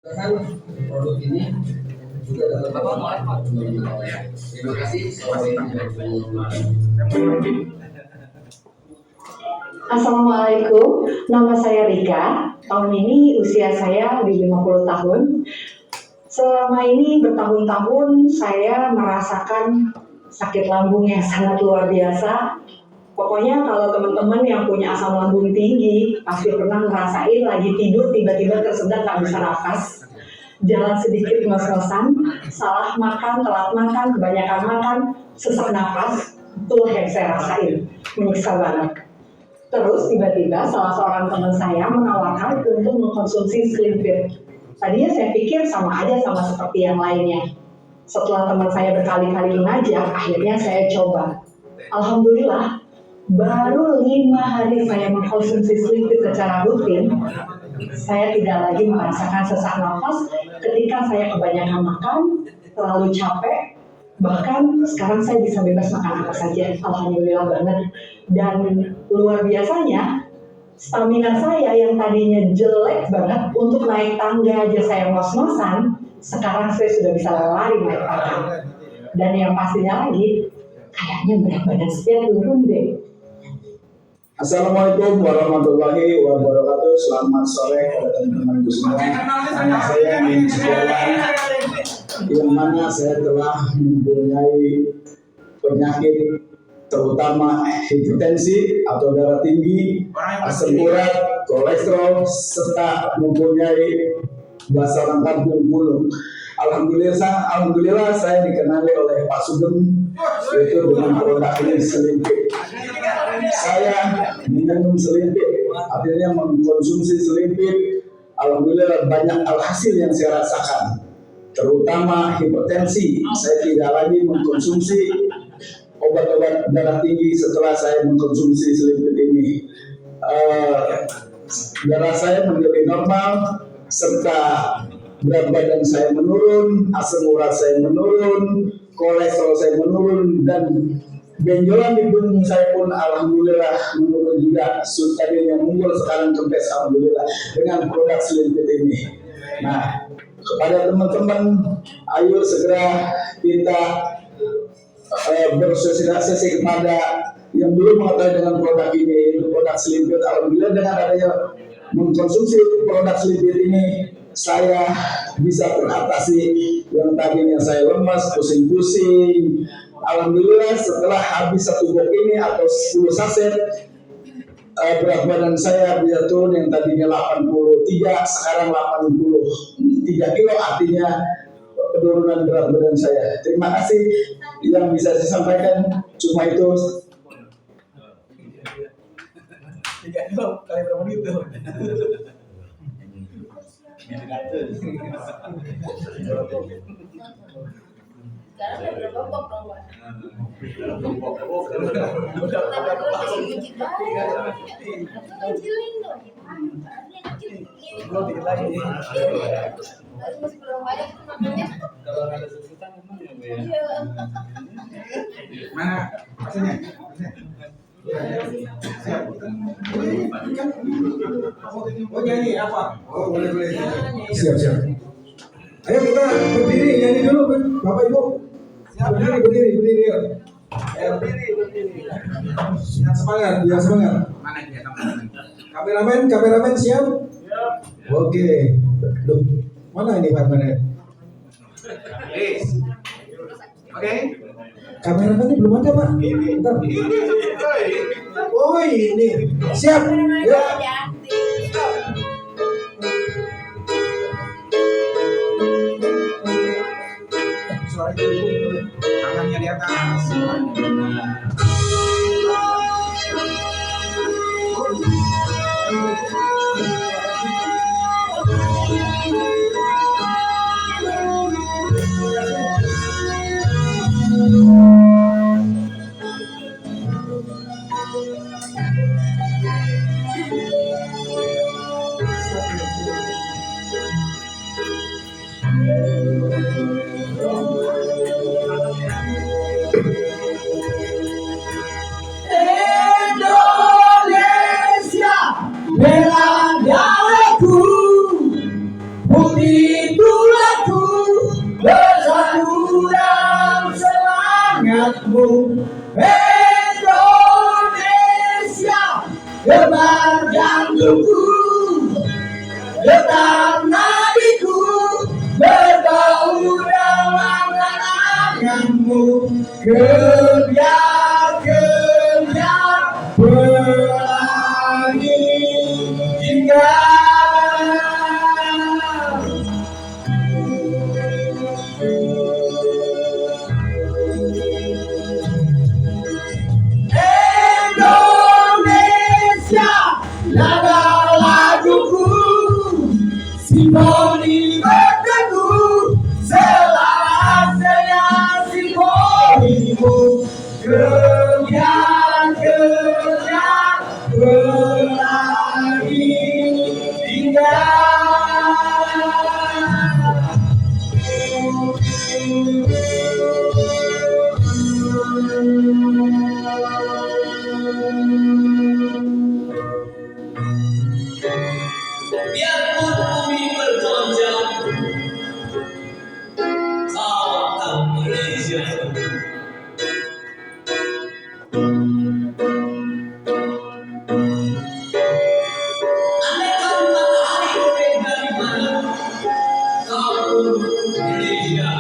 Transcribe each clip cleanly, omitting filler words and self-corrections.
Kan produk ini juga dapat teman-teman. Terima kasih. Assalamualaikum, nama saya Rika. Tahun ini usia saya di 50 tahun. Selama ini bertahun-tahun saya merasakan sakit lambung yang sangat luar biasa. Pokoknya kalau teman-teman yang punya asam lambung tinggi pasti pernah ngerasain lagi tidur tiba-tiba tersendat nggak bisa nafas, jalan sedikit ngos-ngosan, salah makan, telat makan, kebanyakan makan, sesak nafas. Itulah yang saya rasain, menyiksa banget. Terus tiba-tiba salah seorang teman saya menawarkan untuk mengkonsumsi Slim Fit. Tadinya saya pikir sama aja sama seperti yang lainnya. Setelah teman saya berkali-kali mengajak, akhirnya saya coba. Alhamdulillah, baru 5 hari saya mengkonsumsi Slim Fit secara rutin, saya tidak lagi merasakan sesak nafas ketika saya kebanyakan makan, terlalu capek, bahkan sekarang saya bisa bebas makan apa saja. Alhamdulillah banget. Dan luar biasanya, stamina saya yang tadinya jelek banget untuk naik tangga aja saya ngos-ngosan, sekarang saya sudah bisa lari naik tangga. Dan yang pastinya lagi, kayaknya berat badan saya turun deh. Assalamualaikum warahmatullahi wabarakatuh. Selamat sore kepada teman-teman semua. Nama saya Min Setiawan, yang mana saya telah mempunyai penyakit terutama hipertensi atau darah tinggi, asam urat, kolesterol, serta mempunyai bahasa lengkap gunung. Alhamdulillah saya dikenali oleh Pak Sugeng yaitu dengan produk ini Slim Fit. Saya minum Slim Fit, akhirnya mengkonsumsi Slim Fit. Alhamdulillah banyak alhasil yang saya rasakan, terutama hipertensi. Saya tidak lagi mengkonsumsi obat-obat darah tinggi setelah saya mengkonsumsi Slim Fit ini. Darah saya menjadi normal, serta berat badan saya menurun, asam urat saya menurun, kolesterol saya menurun, dan benjolan di punggung saya pun alhamdulillah menurun juga. Tadinya munggul sekarang kempes alhamdulillah dengan produk Slim Fit ini. Nah, kepada teman-teman, ayo segera kita bersosialisasi kepada yang belum mengetahui dengan produk ini, produk Slim Fit. Alhamdulillah dengan adanya mengkonsumsi produk Slim Fit ini, saya bisa teratasi yang tadinya saya lemas, pusing-pusing. Alhamdulillah setelah habis 1 box ini atau 10 saset, berat badan saya bisa turun yang tadinya 83, sekarang 83 kilo, artinya penurunan berat badan saya. Terima kasih yang bisa saya sampaikan, cuma itu. 3 kilo kali berapa menit tuh? Sekarang udah berapa box dong, Pak? Belum dikit lagi. Masih belum banyak tuh makannya. Kalau ada sesuatu memang ya, Bu ya. Iya. Mana maksudnya? Siap. Oh nyanyi apa? Oh boleh. Siap. Ayo kita berdiri nyanyi dulu, Bapak Ibu. Siap, berdiri yuk. Berdiri. Yang semangat. Mana dia teman-teman? Kameramen siap? Siap. Oke. Loh, mana ini partnernya? Oke. Kameramennya belum ada, Pak. Bentar. Oh ini. Siap. Yuk. Suara itu tangannya di atas. Indonesia bela daulaku, putih semangatmu. Indonesia, debar jantungku, detak nadiku, berbau dalam angan-anganmu. Kebiar-kebiar pelangi hingga Indonesia, nada laguku, simfoni berteduh, selasanya simfonimu. Kebiar-kebiar pelangi hingga biarpun bumi bergoncang, salam Indonesia. Andaikan matahari terbit dari mana, kau Indonesia.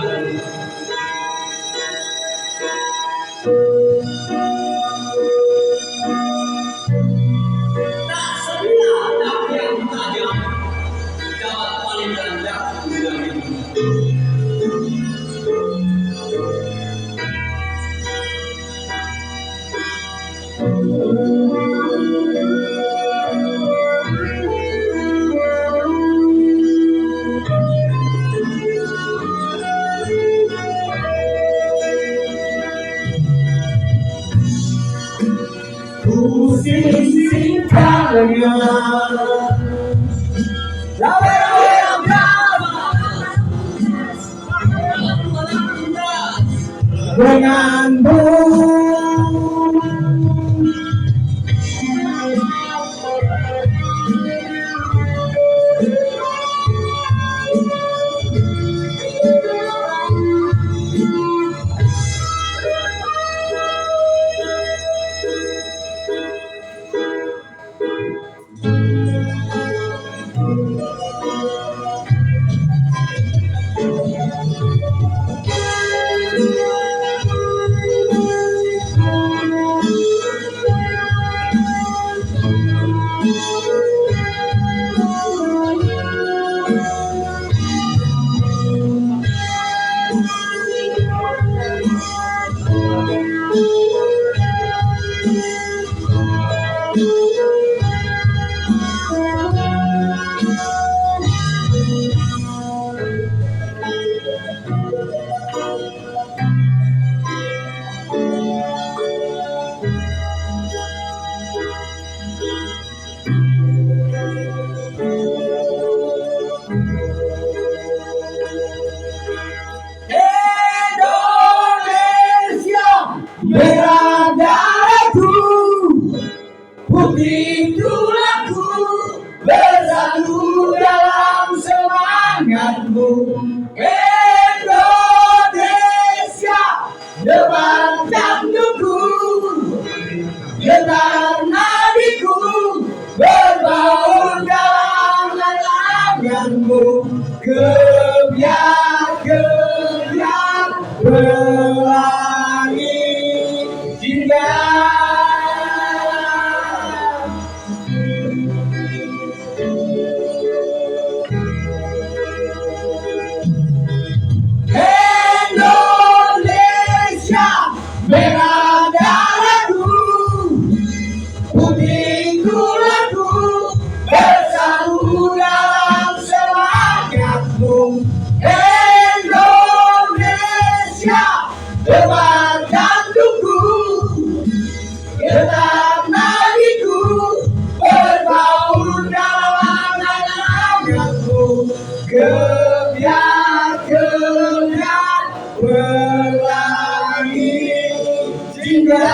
Tak sebelah api yang tajam dapat palingkan daku darimu. Ku sisihkan lengan, lawe-lawe agama denganmu. Merah darahku, putih tulangku, bersatu dalam semangatmu. Indonesia, debar jantungku, getar nadiku, berbaur dalam angan-anganmu. Kebiar-kebiar pelangi hingga Indonesia, merah darahku, putih tulangku, bersatu dalam semangatmu. Indonesia, debar jantungku, getar nadiku, berbaur dalam angan-anganmu. Kebiar-kebiar pelangi hingga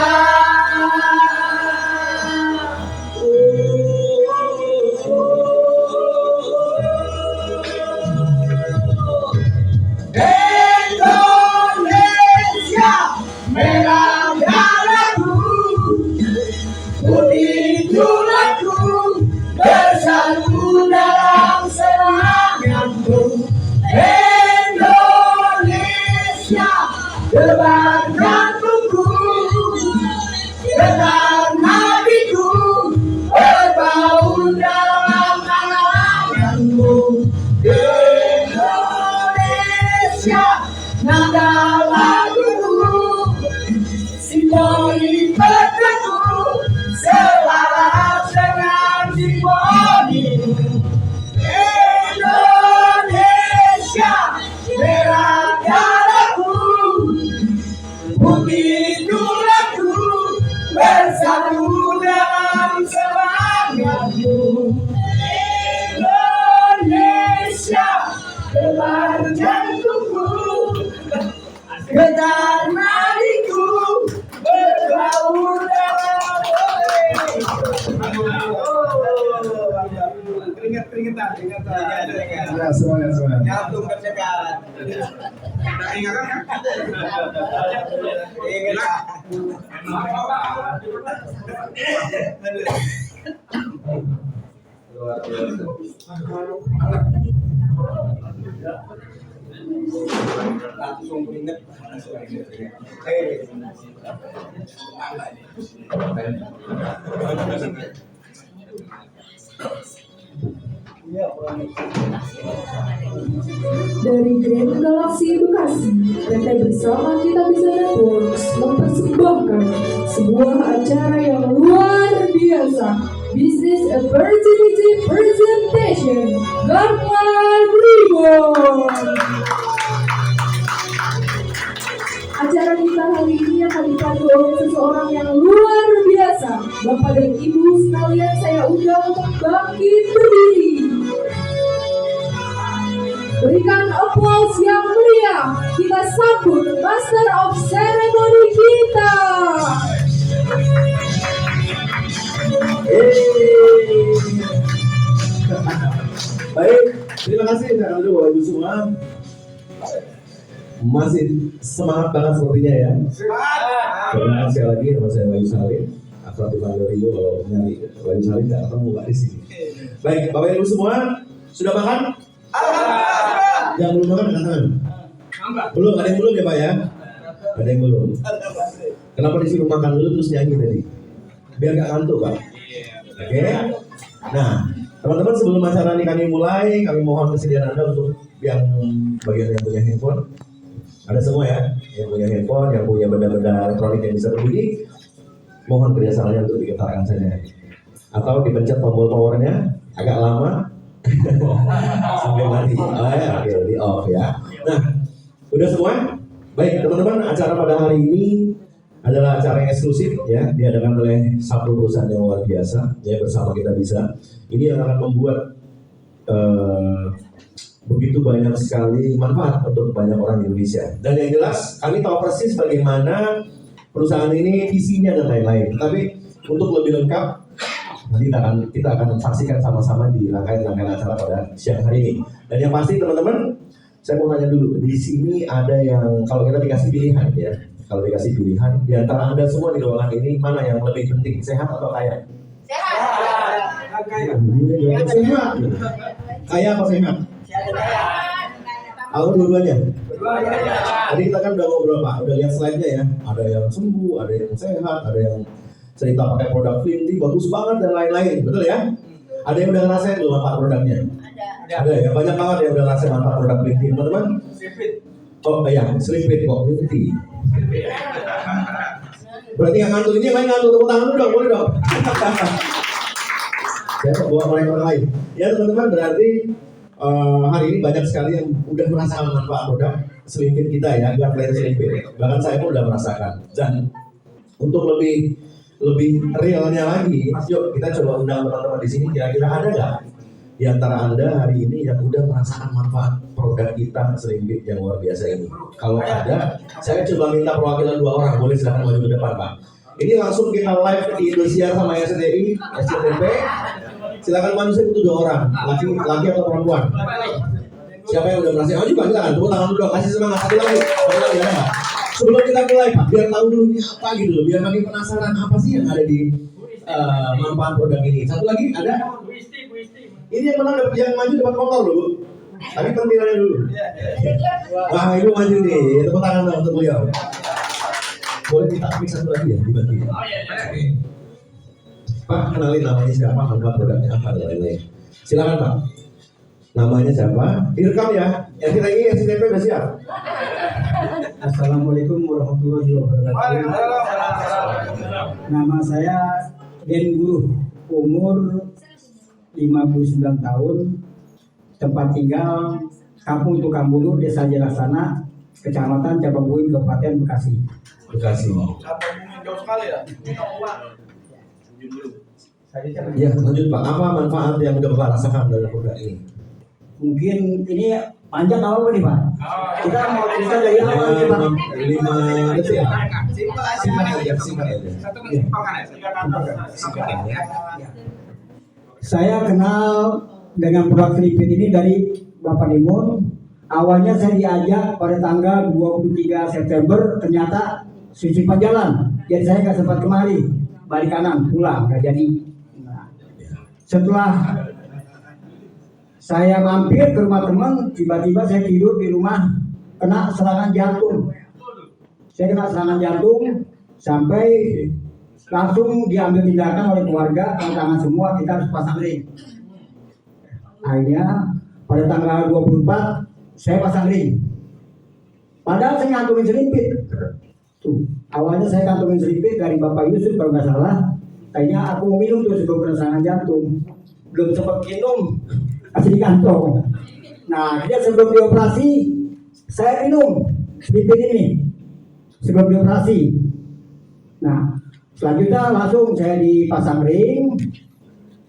Indonesia, merah Indonesia, nada laguku, simfoni pecaku, selaras dengan simfoni. Indonesia, merah darahku, putih tulangku, bersatu dalam semangatku. Indonesia, gelar jantungku, getar nadiku, berbaur dalam keringetan. Ya, semangat. Jantung bersekat. Luar biasa. Langsung keringet. Dari Grand Galaxy Edukasi, PT Bersama Kita Bisa Networks mempersembahkan sebuah acara yang luar biasa, Business Opportunity Presentation, Gartline Reborn. Acara kita hari ini akan dipandu oleh seseorang yang luar biasa. Bapak dan Ibu sekalian, saya undang untuk bangkit berdiri. Berikan applause yang meriah. Kita sambut Master of Ceremony kita. Baik, terima kasih Kak Aldo, Ibu semua. Masih semangat banget sepertinya ya. Terima kasih sekali lagi, nama saya Bayu Salim. Akrab dipanggil Rio, kalau nyari Bayu Salim nggak ketemu Pak di sini. Baik, Bapak Ibu semua, sudah makan? Yang belum makan angkat tangan. Belum, ada yang belum ya Pak ya? Ada yang belum. Kenapa disuruh makan dulu terus nyanyi tadi? Biar nggak ngantuk Pak. Oke. Nah, teman-teman sebelum acara ini kami mulai, kami mohon kesediaan Anda untuk yang bagian yang punya handphone. Ada semua ya, yang punya handphone, yang punya benda-benda elektronik yang bisa berbunyi, mohon kerjasamanya untuk digetarkan saja. Atau dipencet tombol powernya agak lama sampai mati. Oh ya, oke, di off ya. Nah, udah semua? Baik teman-teman, acara pada hari ini adalah acara yang eksklusif ya, diadakan oleh satu perusahaan yang luar biasa ya, Bersama Kita Bisa. Ini yang akan membuat begitu banyak sekali manfaat untuk banyak orang di Indonesia. Dan yang jelas kami tahu persis bagaimana perusahaan ini, visinya dan lain-lain. Tapi untuk lebih lengkap nanti kita akan saksikan sama-sama di rangkaian acara pada siang hari ini. Dan yang pasti teman-teman, saya mau tanya dulu, di sini ada yang kalau kita dikasih pilihan ya, kalau dikasih pilihan di antara Anda semua di ruangan ini, mana yang lebih penting, sehat atau kaya? Sehat. Sehat. Kaya apa sehat? Aku dua-duanya. Tadi kita kan udah ngobrol Pak, udah lihat slide-nya ya. Ada yang sembuh, ada yang sehat, ada yang cerita pakai produk Flinty bagus banget dan lain-lain, betul ya? Ada yang udah ngerasain belum manfaat produknya? Ada ya, banyak banget yang udah ngerasain manfaat produk Flinty, teman-teman. Oh ya, Sleepit kok, Flinty. Berarti yang ngantuk ini, yang lain ngantuk, tepuk tangan dulu dong, boleh dong. Saya bawa mereka orang lain. Ya teman-teman, berarti hari ini banyak sekali yang udah merasakan manfaat produk Slimpit kita ya, Gartline Slimpit. Bahkan saya pun udah merasakan. Dan untuk lebih realnya lagi, yuk kita coba undang teman-teman di sini. Kira-kira ada nggak di antara Anda hari ini yang udah merasakan manfaat produk kita Slimpit yang luar biasa ini? Kalau ada, saya coba minta perwakilan 2 orang. Boleh silakan maju ke depan Pak. Ini langsung kita live di Indosiar sama SCTI, SCTV. Silakan maju, saya butuh 2 orang, laki atau perempuan. Siapa yang udah merasa? Maju Pak, silakan. Tepuk tangan dulu dong, kasih semangat. Satu lagi ada nggak? Sebelum kita mulai Pak, biar tahu dulu ini apa gitu loh, biar makin penasaran apa sih yang ada di manfaat produk ini. Satu lagi ada? Ini yang menang, yang maju dapat motor loh Bu. Tapi pentilanya dulu. Wah Ibu maju nih, tepuk tangan dong untuk beliau. Boleh minta mic satu lagi ya, dibantu. Pak, kenalin namanya siapa, manfaat produknya apa dan lain-lain. Silakan Pak. Namanya siapa? Direkam ya. Yang kita ini STP udah siap. Assalamualaikum warahmatullahi wabarakatuh. Nama saya Den Guru, umur 59 tahun, tempat tinggal Kampung Tukang Bulu, Desa Jelasana, Kecamatan Cabangbuin, Kabupaten Bekasi. Bekasi. Jauh sekali ya. Ya, lanjut Pak. Apa manfaat yang udah Bapak rasakan dari program ini? Mungkin ini panjang apa nih Pak? Kita mau cerita dari awal nih Pak. 5 detik ya. Simpel aja. Singkat aja. Satu menit simpel ya. Saya kenal dengan produk Filipin ini dari Bapak Limun. Awalnya saya diajak pada tanggal 23 September, ternyata sisipan jalan. Jadi saya nggak sempat kemari, balik kanan, pulang, nggak jadi. Nah, setelah saya mampir ke rumah teman, tiba-tiba saya tidur di rumah, kena serangan jantung. Saya kena serangan jantung, sampai langsung diambil tindakan oleh keluarga, tangan semua, kita harus pasang ring. Akhirnya pada tanggal 24 saya pasang ring. Padahal saya ngantongin selipit. Tuh, awalnya saya kantongin selipit dari Bapak Yusuf kalau nggak salah. Kayaknya aku mau minum tuh sebelum kena serangan jantung. Belum sempat minum, masih di kantong. Nah, dia sebelum dioperasi, saya minum selipit ini sebelum dioperasi. Nah, selanjutnya langsung saya dipasang ring.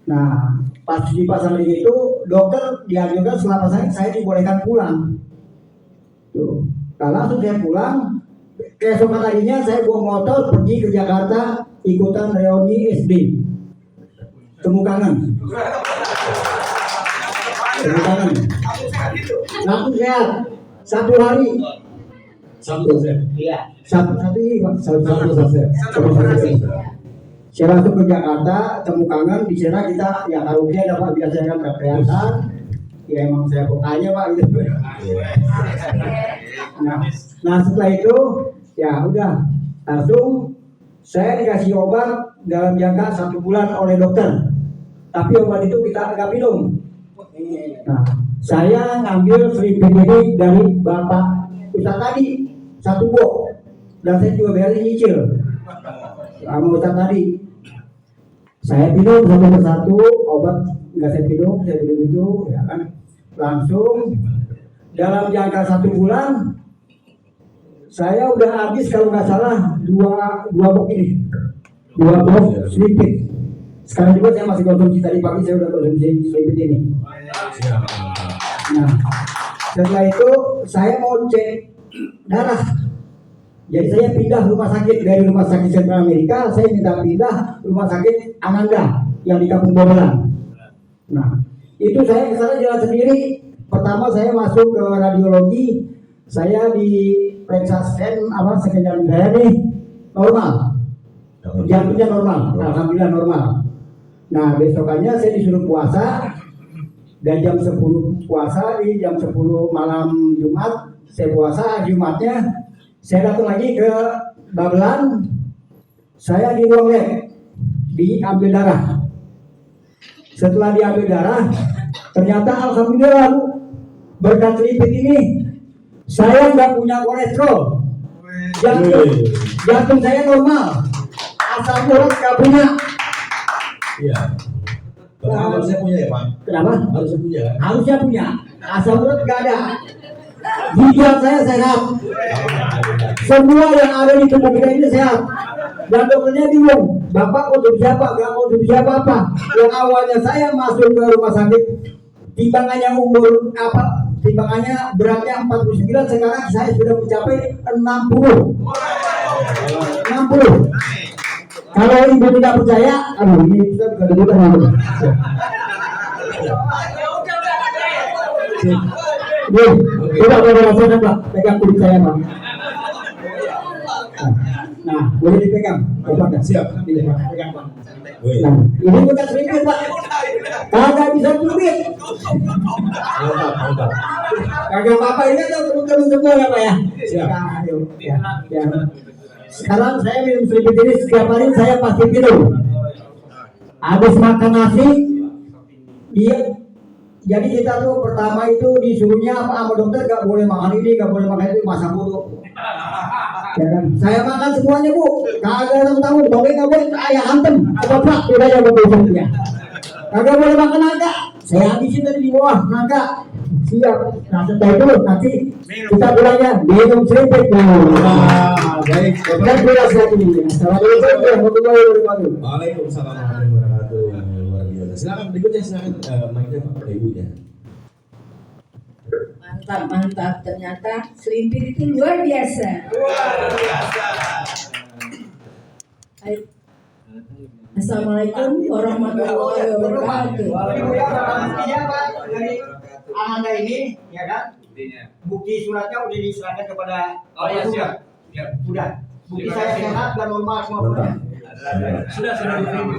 Nah, pas dipasang ring itu dokter dianjurkan setelah pasang saya dibolehkan pulang. Tuh, nah, langsung saya pulang. Keesokan harinya saya bawa motor pergi ke Jakarta ikutan reuni SD. Temu kangen. Temu kangen. Langsung sehat. Satu hari. Satu set. Iya. Satu ini Pak. Satu set. Saya langsung ke Jakarta, temu kangen, di sana kita ya karaoke ada Pak, biasanya kan kelihatan. Ya emang saya tanya Pak gitu. Nah setelah itu ya udah langsung saya dikasih obat dalam jangka 1 bulan oleh dokter. Tapi obat itu kita nggak minum. Nah saya ngambil selipin ini dari Bapak Ustaz tadi 1 box dan saya juga biarin nyicil sama Ustaz tadi. Saya minum satu persatu obat nggak saya minum itu ya kan langsung dalam jangka 1 bulan saya udah habis kalau nggak salah dua box ini 2 box selipit. Sekarang juga saya masih konsumsi, tadi pagi saya udah konsumsi selipit ini. Nah setelah itu saya mau cek darah. Jadi saya pindah rumah sakit dari rumah sakit Sentral Amerika, saya minta pindah rumah sakit Ananda yang di Kampung Bobolan. Nah, itu saya kesana jalan sendiri. Pertama saya masuk ke radiologi, saya di periksa scan jantung saya nih normal, jantungnya normal, alhamdulillah normal. Nah besokannya saya disuruh puasa dan jam 10 puasa di jam 10 malam Jumat saya puasa. Jumatnya saya datang lagi ke Babelan, saya di ruang lab, diambil darah. Setelah diambil darah, ternyata alhamdulillah berkat selipit ini, saya nggak punya kolesterol, jantung saya normal, asam urat nggak punya. Iya. Harusnya punya ya Pak? Kenapa? Harusnya punya. Harusnya punya, asam urat nggak ada. Ginjal saya sehat. Semua yang ada di tubuh kita ini sehat. Dan dokternya bingung, Bapak konsumsi apa? Gak konsumsi apa-apa. Yang awalnya saya masuk ke rumah sakit, timbangannya timbangannya beratnya 49, sekarang saya sudah mencapai 60. Kalau ibu tidak percaya, aduh ini kita bukan dulu udah Pak, pegang kulit saya Pak. Nah, boleh dipegang. Bapak Siap. Ini Pak, pegang Pak. Nah, ini bukan selipit Pak. Kagak bisa cubit. Mantap. Kagak apa-apa, ini kan teman-teman semua ya Pak ya. Siap. Nah, ayo, ya. Sekarang saya minum selipit ini setiap hari saya pasti minum. Habis makan nasi, dia Jadi kita tuh pertama itu disuruhnya sama dokter gak boleh makan ini, gak boleh makan itu, masa bodoh. Ya kan? Saya makan semuanya bu, kagak tahu, boleh gak boleh, ayah hantem, bapak tidak ada berbeda. Kagak boleh makan naga, saya habisin tadi di bawah naga. Siap, nah setelah itu nanti kita bilangnya minum sedikit dulu. Nah, baik. Kan beras lagi nih. Assalamualaikum warahmatullahi wabarakatuh. Waalaikumsalam warahmatullahi wabarakatuh. Luar biasa. Silakan berikutnya, silakan mic-nya Pak Ibunya. Mantap, ternyata Selimpir itu luar biasa. Hai. Assalamualaikum warahmatullahi wabarakatuh. Buktinya Pak dari Ananda ini, ya kan? Bukti suratnya udah diserahkan kepada. Oh iya, siap. Sudah. Bukti saya sehat dan normal semua. Sudah diterima.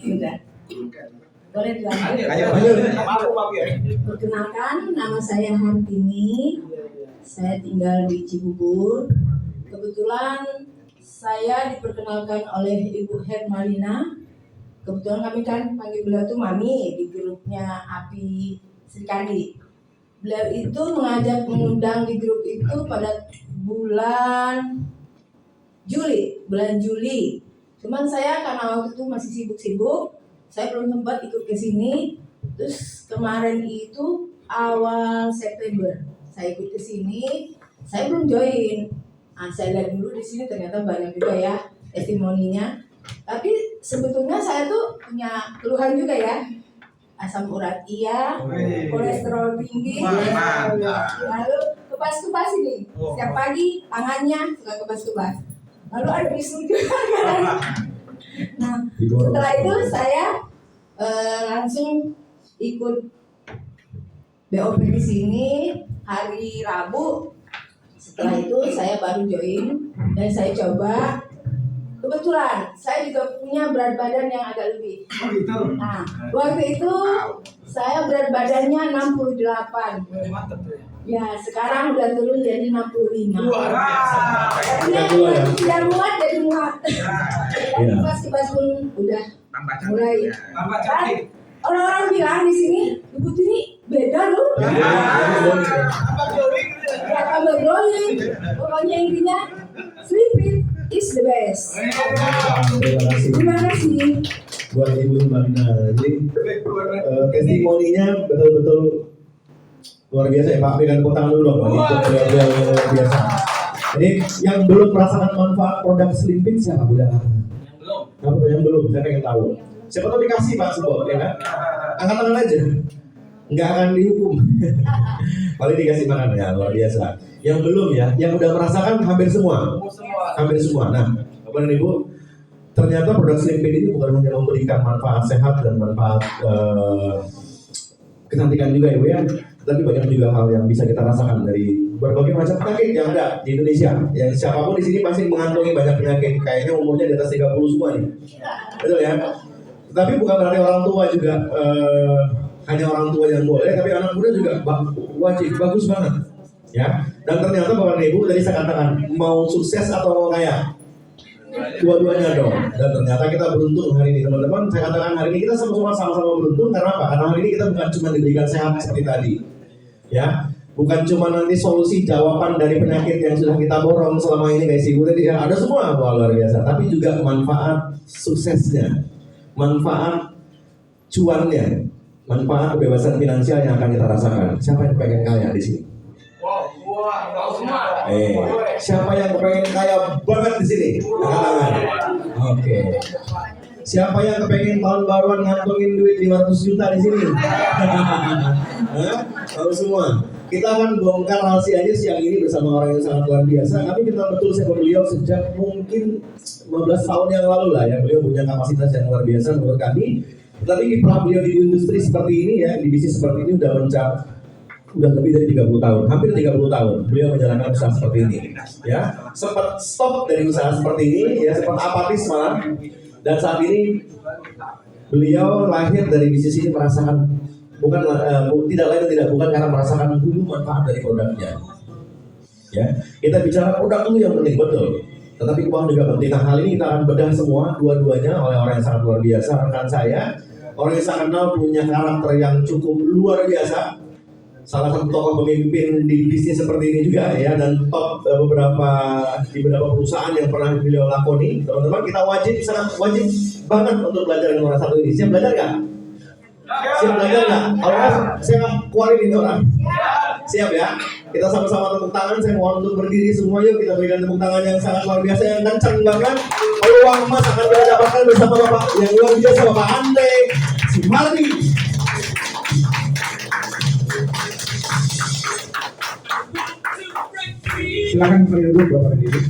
Sudah. Boleh dilanjut. Ayo. Perkenalkan, nama saya Hartini. Saya tinggal di Cibubur. Kebetulan saya diperkenalkan oleh Ibu Hermalina. Kebetulan kami kan panggil beliau tuh Mami di grupnya Api Serikandi. Beliau itu mengundang di grup itu pada bulan Juli. Cuman saya karena waktu itu masih sibuk-sibuk, saya belum sempat ikut ke sini. Terus kemarin itu awal September saya ikut ke sini, saya belum join. Nah, saya lihat dulu di sini ternyata banyak juga ya testimoninya. Tapi sebetulnya saya tuh punya keluhan juga ya. Asam urat iya, kolesterol tinggi, lalu kepas-kepas ini. Setiap pagi tangannya suka kepas-kepas. Lalu ada bisul juga. Nah, setelah itu saya langsung ikut BOP di sini hari Rabu. Setelah itu saya baru join dan saya coba. Kebetulan saya juga punya berat badan yang agak lebih. Nah, waktu itu saya berat badannya 68. Ya, sekarang udah turun jadi 65. Luar biasa. Tidak muat jadi muat. Tapi pas pun udah mulai. Kan orang-orang bilang di sini, Ibu Tini beda loh. Ya, tambah glowing. Pokoknya intinya Selimpir is the best. Terima kasih buat Ibu Hermalina. Jadi testimoninya betul-betul luar biasa ya Pak. Berikan tepuk tangan dulu dong Pak. Luar biasa. Jadi yang belum merasakan manfaat produk Selimpir siapa Bu? Yang belum, saya pengen tahu. Siapa tahu dikasih Pak support ya kan? Angkat tangan aja. Nggak akan dihukum. Paling dikasih makan ya, luar biasa. Yang belum ya, yang udah merasakan hampir semua. Nah, Bapak dan Ibu, ternyata produk Selimpir ini bukan hanya memberikan manfaat sehat dan manfaat kecantikan juga Ibu ya, tapi banyak juga hal yang bisa kita rasakan dari berbagai macam penyakit yang ada di Indonesia. Yang siapapun di sini pasti mengantongi banyak penyakit, kayaknya umurnya di atas 30 semua nih. Betul ya? Tapi bukan berarti orang tua juga hanya orang tua yang boleh, tapi anak muda juga wajib, bagus banget. Ya, dan ternyata Bapak dan Ibu tadi saya katakan mau sukses atau mau kaya, dua-duanya dong. Dan ternyata kita beruntung hari ini teman-teman. Saya katakan hari ini kita sama-sama beruntung karena apa? Karena hari ini kita bukan cuma diberikan sehat seperti tadi, ya, bukan cuma nanti solusi jawaban dari penyakit yang sudah kita borong selama ini guys Ibu tadi ya, ada semua luar biasa. Tapi juga manfaat suksesnya, manfaat cuannya, manfaat kebebasan finansial yang akan kita rasakan. Siapa yang pengen kaya di sini? Siapa yang kepengen kaya banget di sini? Angkat tangan. Oke. Siapa yang kepengen tahun baruan ngantongin duit 500 juta di sini? Tahu semua. Kita akan bongkar rahasianya siang ini bersama orang yang sangat luar biasa. Kami kenal betul siapa beliau sejak mungkin 15 tahun yang lalu lah ya. Beliau punya kapasitas yang luar biasa menurut kami. Tetapi kiprah beliau di industri seperti ini ya, di bisnis seperti ini udah lebih dari 30 tahun, hampir 30 tahun beliau menjalankan usaha seperti ini ya. Sempat stop dari usaha seperti ini ya, sempat apatis malah, dan saat ini beliau lahir dari bisnis ini merasakan tidak karena merasakan dulu manfaat dari produknya ya. Kita bicara produk dulu yang penting betul, tetapi uang juga penting. Nah, hal ini kita akan bedah semua dua-duanya oleh orang yang sangat luar biasa, rekan saya Orang yang saya kenal punya karakter yang cukup luar biasa. Salah satu tokoh pemimpin di bisnis seperti ini juga ya, dan top di beberapa perusahaan yang pernah beliau lakoni. Teman-teman, kita sangat wajib banget untuk belajar dengan orang satu ini. Siap belajar nggak? Siap belajar nggak? Kalau saya keluarin ini orang. Siap ya? Kita sama-sama tepuk tangan. Saya mohon untuk berdiri semua, yuk kita berikan tepuk tangan yang sangat luar biasa, yang kencang banget. Peluang emas akan kita dapatkan bersama Bapak yang luar biasa, Bapak Andre Sumardi. Silakan berduduk Bapak Diri.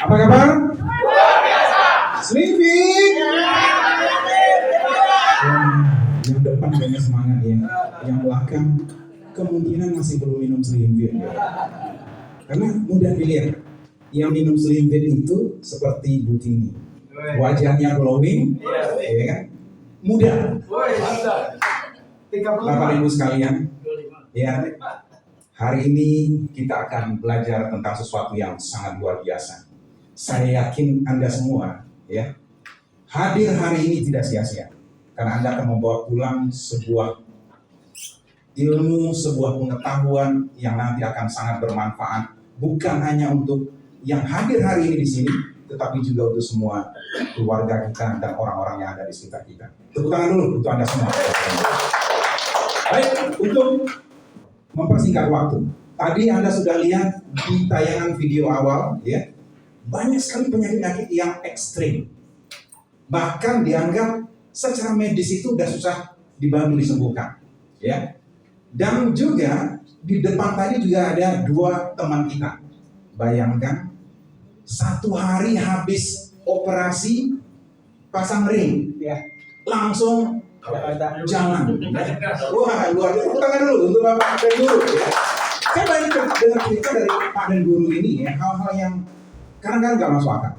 Apa kabar? Luar biasa. Sleeping. Yang depan banyak semangat ya. Yang belakang kemungkinan masih belum minum Slimpit ya. Karena mudah dilihat. Yang minum Slimpit itu seperti Bu Tini. Wajahnya glowing, ya kan? Muda. Bapak Ibu sekalian, ya. Hari ini kita akan belajar tentang sesuatu yang sangat luar biasa. Saya yakin Anda semua ya hadir hari ini tidak sia-sia. Karena Anda akan membawa pulang sebuah ilmu, sebuah pengetahuan yang nanti akan sangat bermanfaat. Bukan hanya untuk yang hadir hari ini di sini, tetapi juga untuk semua keluarga kita dan orang-orang yang ada di sekitar kita. Tepuk tangan dulu untuk Anda semua. Baik, untuk mempersingkat waktu. Tadi Anda sudah lihat di tayangan video awal, ya, banyak sekali penyakit-penyakit yang ekstrim. Bahkan dianggap secara medis itu sudah susah dibantu disembuhkan, ya. Dan juga di depan tadi juga ada dua teman kita. Bayangkan, satu hari habis operasi pasang ring, ya, langsung jalan. Wah, luar biasa. Tepuk tangan dulu untuk Bapak dan Guru. Ya. Saya banyak dengar cerita dari Pak dan Guru ini ya, hal-hal yang kadang-kadang nggak masuk akal.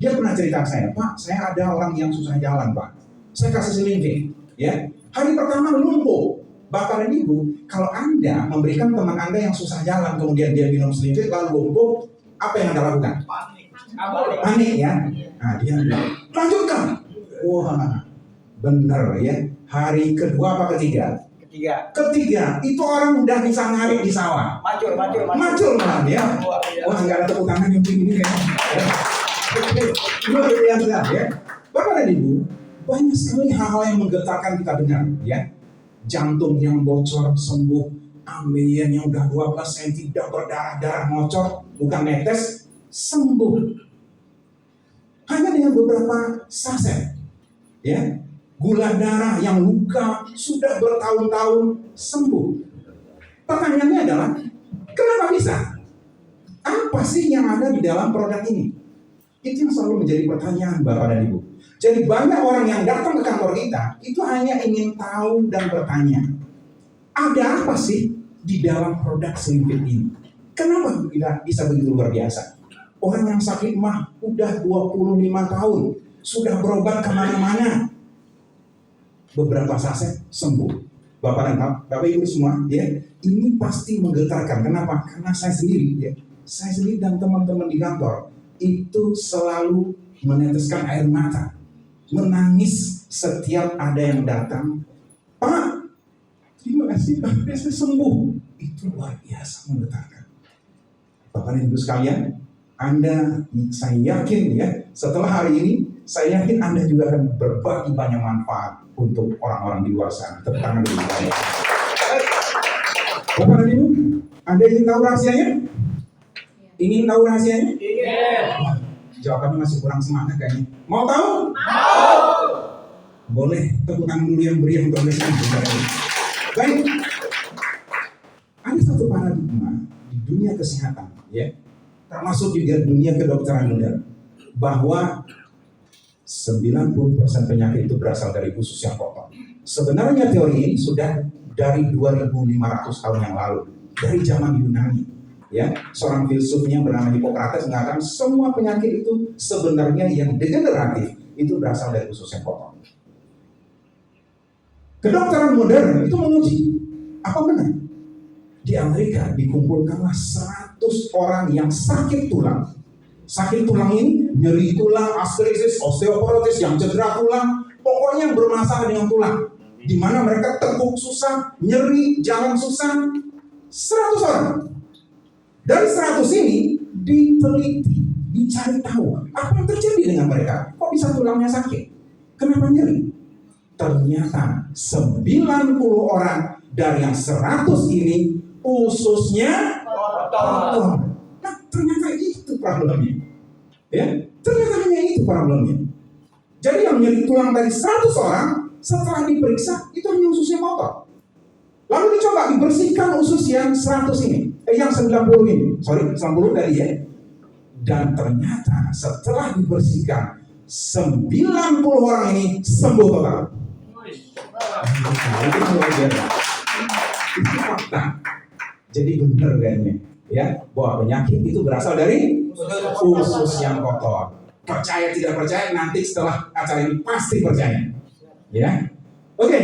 Dia pernah cerita ke saya, Pak, saya ada orang yang susah jalan, Pak. Saya kasih selingkih, ya. Hari pertama lumpuh. Bapak dan Ibu, kalau Anda memberikan teman Anda yang susah jalan, kemudian dia minum selingkih lalu lumpuh, apa yang Anda lakukan? Panik ya. Nah, dia bilang, lanjutkan. Wah, benar ya. Hari kedua apa ketiga? Ketiga, itu orang udah bisa ngarit di sawah. Macul malah ya. Wah, nggak ada tepuk tangan yang begini ya. Luar biasa ya. Bapak dan Ibu, banyak sekali hal-hal yang menggetarkan kita dengar ya. Jantung yang bocor sembuh, ambien yang udah 12 cm tidak berdarah-darah ngocor, bukan netes, sembuh. Hanya dengan beberapa saset. Ya. Gula darah yang luka sudah bertahun-tahun sembuh. Pertanyaannya adalah, kenapa bisa? Apa sih yang ada di dalam produk ini? Itu yang selalu menjadi pertanyaan Bapak dan Ibu. Jadi banyak orang yang datang ke kantor kita, itu hanya ingin tahu dan bertanya, ada apa sih di dalam produk Slimpit ini? Kenapa bisa begitu luar biasa? Orang yang sakit mah udah 25 tahun, sudah berobat kemana-mana. Beberapa saset sembuh. Bapak dan Bapak Ibu semua, ya, ini pasti menggetarkan. Kenapa? Karena saya sendiri, ya, saya sendiri dan teman-teman di kantor itu selalu meneteskan air mata, menangis setiap ada yang datang. Pak, terima kasih, Pak, saya sembuh. Itu luar biasa menggetarkan. Bapak dan Ibu sekalian, Anda, saya yakin ya, setelah hari ini, saya yakin Anda juga akan berbagi banyak manfaat untuk orang-orang di luar sana. Tepuk tangan dulu. Bapak dan Ibu, Anda ingin tahu rahasianya? Ingin tahu rahasianya? Ingin. Jawabannya masih kurang semangat kayaknya. Mau tahu? Mau. Boleh tepuk tangan dulu yang beri untuk Anda. Baik. Ada satu paradigma di dunia kesehatan, ya, termasuk juga dunia kedokteran modern, bahwa 90% penyakit itu berasal dari usus yang kotor. Sebenarnya teori ini sudah dari 2500 tahun yang lalu, dari zaman Yunani. Ya, seorang filsufnya bernama Hippocrates mengatakan semua penyakit itu sebenarnya yang degeneratif itu berasal dari usus yang kotor. Kedokteran modern itu menguji apa benar? Di Amerika dikumpulkanlah 100 orang yang sakit tulang. Sakit tulang ini nyeri tulang, artritis, osteoporosis, yang cedera tulang, pokoknya yang bermasalah dengan tulang, di mana mereka tekuk susah, nyeri, jalan susah, 100 orang. Dari 100 ini diteliti, dicari tahu apa yang terjadi dengan mereka. Kok bisa tulangnya sakit? Kenapa nyeri? Ternyata 90 orang dari yang 100 ini ususnya kotor. Nah, ternyata itu problemnya. Ya, ternyata hanya itu problemnya. Jadi yang nyeri tulang dari 100 orang setelah diperiksa itu hanya ususnya kotor. Lalu dicoba dibersihkan usus yang 100 ini, yang 90 ini. Sorry, 90 tadi ya. Dan ternyata setelah dibersihkan 90 orang ini sembuh total. Itu fakta. Jadi benar kayaknya, ya, bahwa penyakit itu berasal dari usus yang kotor. Percaya tidak percaya, nanti setelah acara ini pasti percaya. Ya, oke.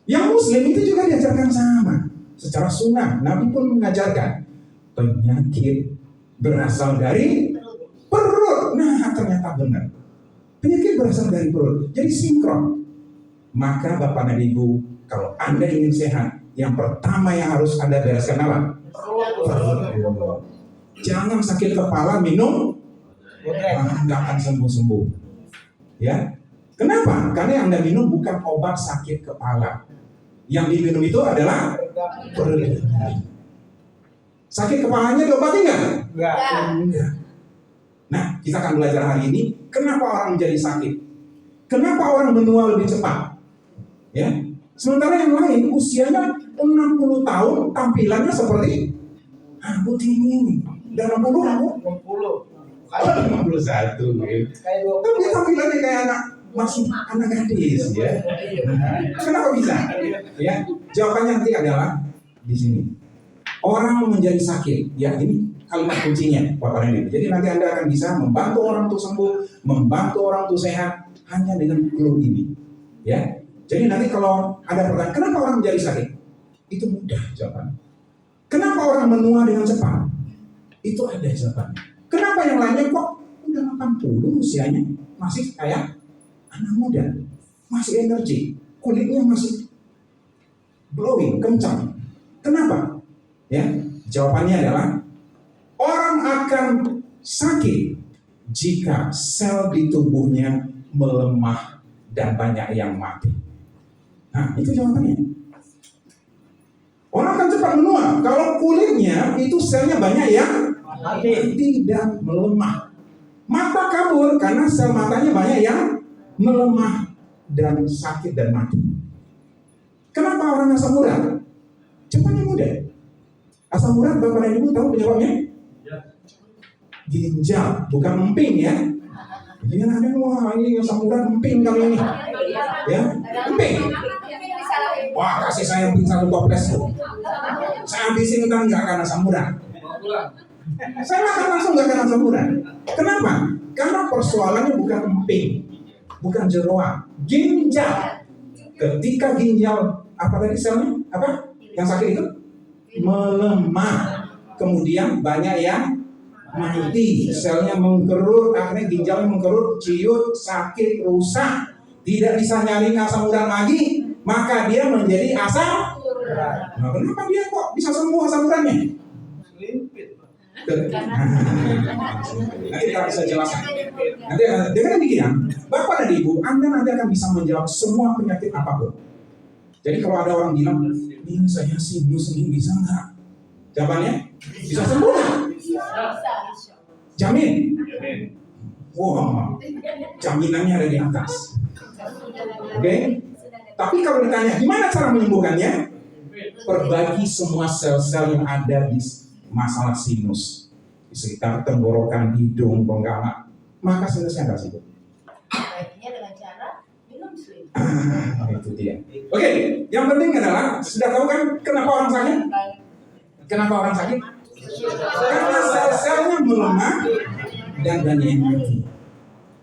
Yang Muslim itu juga diajarkan sama, secara sunnah. Nabi pun mengajarkan penyakit berasal dari perut. Nah, ternyata benar. Penyakit berasal dari perut. Jadi sinkron. Maka Bapak dan Ibu, kalau Anda ingin sehat, yang pertama yang harus Anda bereskan apa? Perut. Jangan sakit kepala minum, Anda akan sembuh-sembuh. Ya, kenapa? Karena yang Anda minum bukan obat sakit kepala. Yang diminum itu adalah perut. Sakit kepalanya diobati nggak? Enggak. Nah, kita akan belajar hari ini kenapa orang menjadi sakit. Kenapa orang menua lebih cepat? Ya, sementara yang lain usianya 60 tahun, tampilannya seperti putih ini. Dan 60 51 gitu. Tapi tampilannya kayak masih anak gadis ya. Kenapa bisa? Ya, jawabannya nanti adalah di sini. Orang menjadi sakit, ya ini kalimat kuncinya Bapak Ibu. Jadi nanti Anda akan bisa membantu orang untuk sembuh, membantu orang untuk sehat hanya dengan clue ini. Ya. Jadi nanti kalau ada pertanyaan, kenapa orang menjadi sakit? Itu mudah jawabannya. Kenapa orang menua dengan cepat? Itu ada jawabannya. Kenapa yang lainnya kok udah 80 usianya masih kayak anak muda, masih energi, kulitnya masih glowing, kencang. Kenapa? Ya, jawabannya adalah orang akan sakit jika sel di tubuhnya melemah dan banyak yang mati. Nah, itu jawabannya. Orang akan cepat menua kalau kulitnya itu selnya banyak yang mati dan melemah. Mata kabur karena sel matanya banyak yang melemah dan sakit dan mati. Kenapa orang asam urat cepatnya muda? Asam urat Bapak dan Ibu tahu penyebabnya? Ginjal, bukan emping ya. Jangan ada wah ini asam urat emping kali ini. Ya, emping. Wah, kasih saya emping 1 toples. Saya habisin kan nggak akan asam urat. Saya makan langsung nggak akan asam urat. Kenapa? Karena persoalannya bukan emping, bukan jeroan, ginjal. Ketika ginjal apa tadi selnya? Apa? Yang sakit itu melemah. Kemudian banyak yang mati, selnya mengkerut, akhirnya ginjalnya mengkerut, ciut, sakit, rusak, tidak bisa nyari asam urat lagi, maka dia menjadi asam urat. Nah, kenapa dia kok bisa sembuh asam uratnya? Nanti kita bisa jelaskan. Nanti dengan demikian, Bapak dan Ibu, Anda nanti akan bisa menjawab semua penyakit apapun. Jadi kalau ada orang bilang, ini saya sinus ini bisa nggak? Jawabannya, bisa sembuh. Jamin. Wow, jaminannya ada di atas. Oke? Tapi kalau ditanya, gimana cara menyembuhkannya? Perbaiki semua sel-sel yang ada di masalah sinus di sekitar tenggorokan, hidung, bengkak, maka sinusnya akan sembuh. Baiknya dengan cara minum slim. Itu dia. Oke, yang penting adalah sudah tahu kan kenapa orang sakit? Kenapa orang sakit? Karena sel-selnya melemah dan banyak yang mati.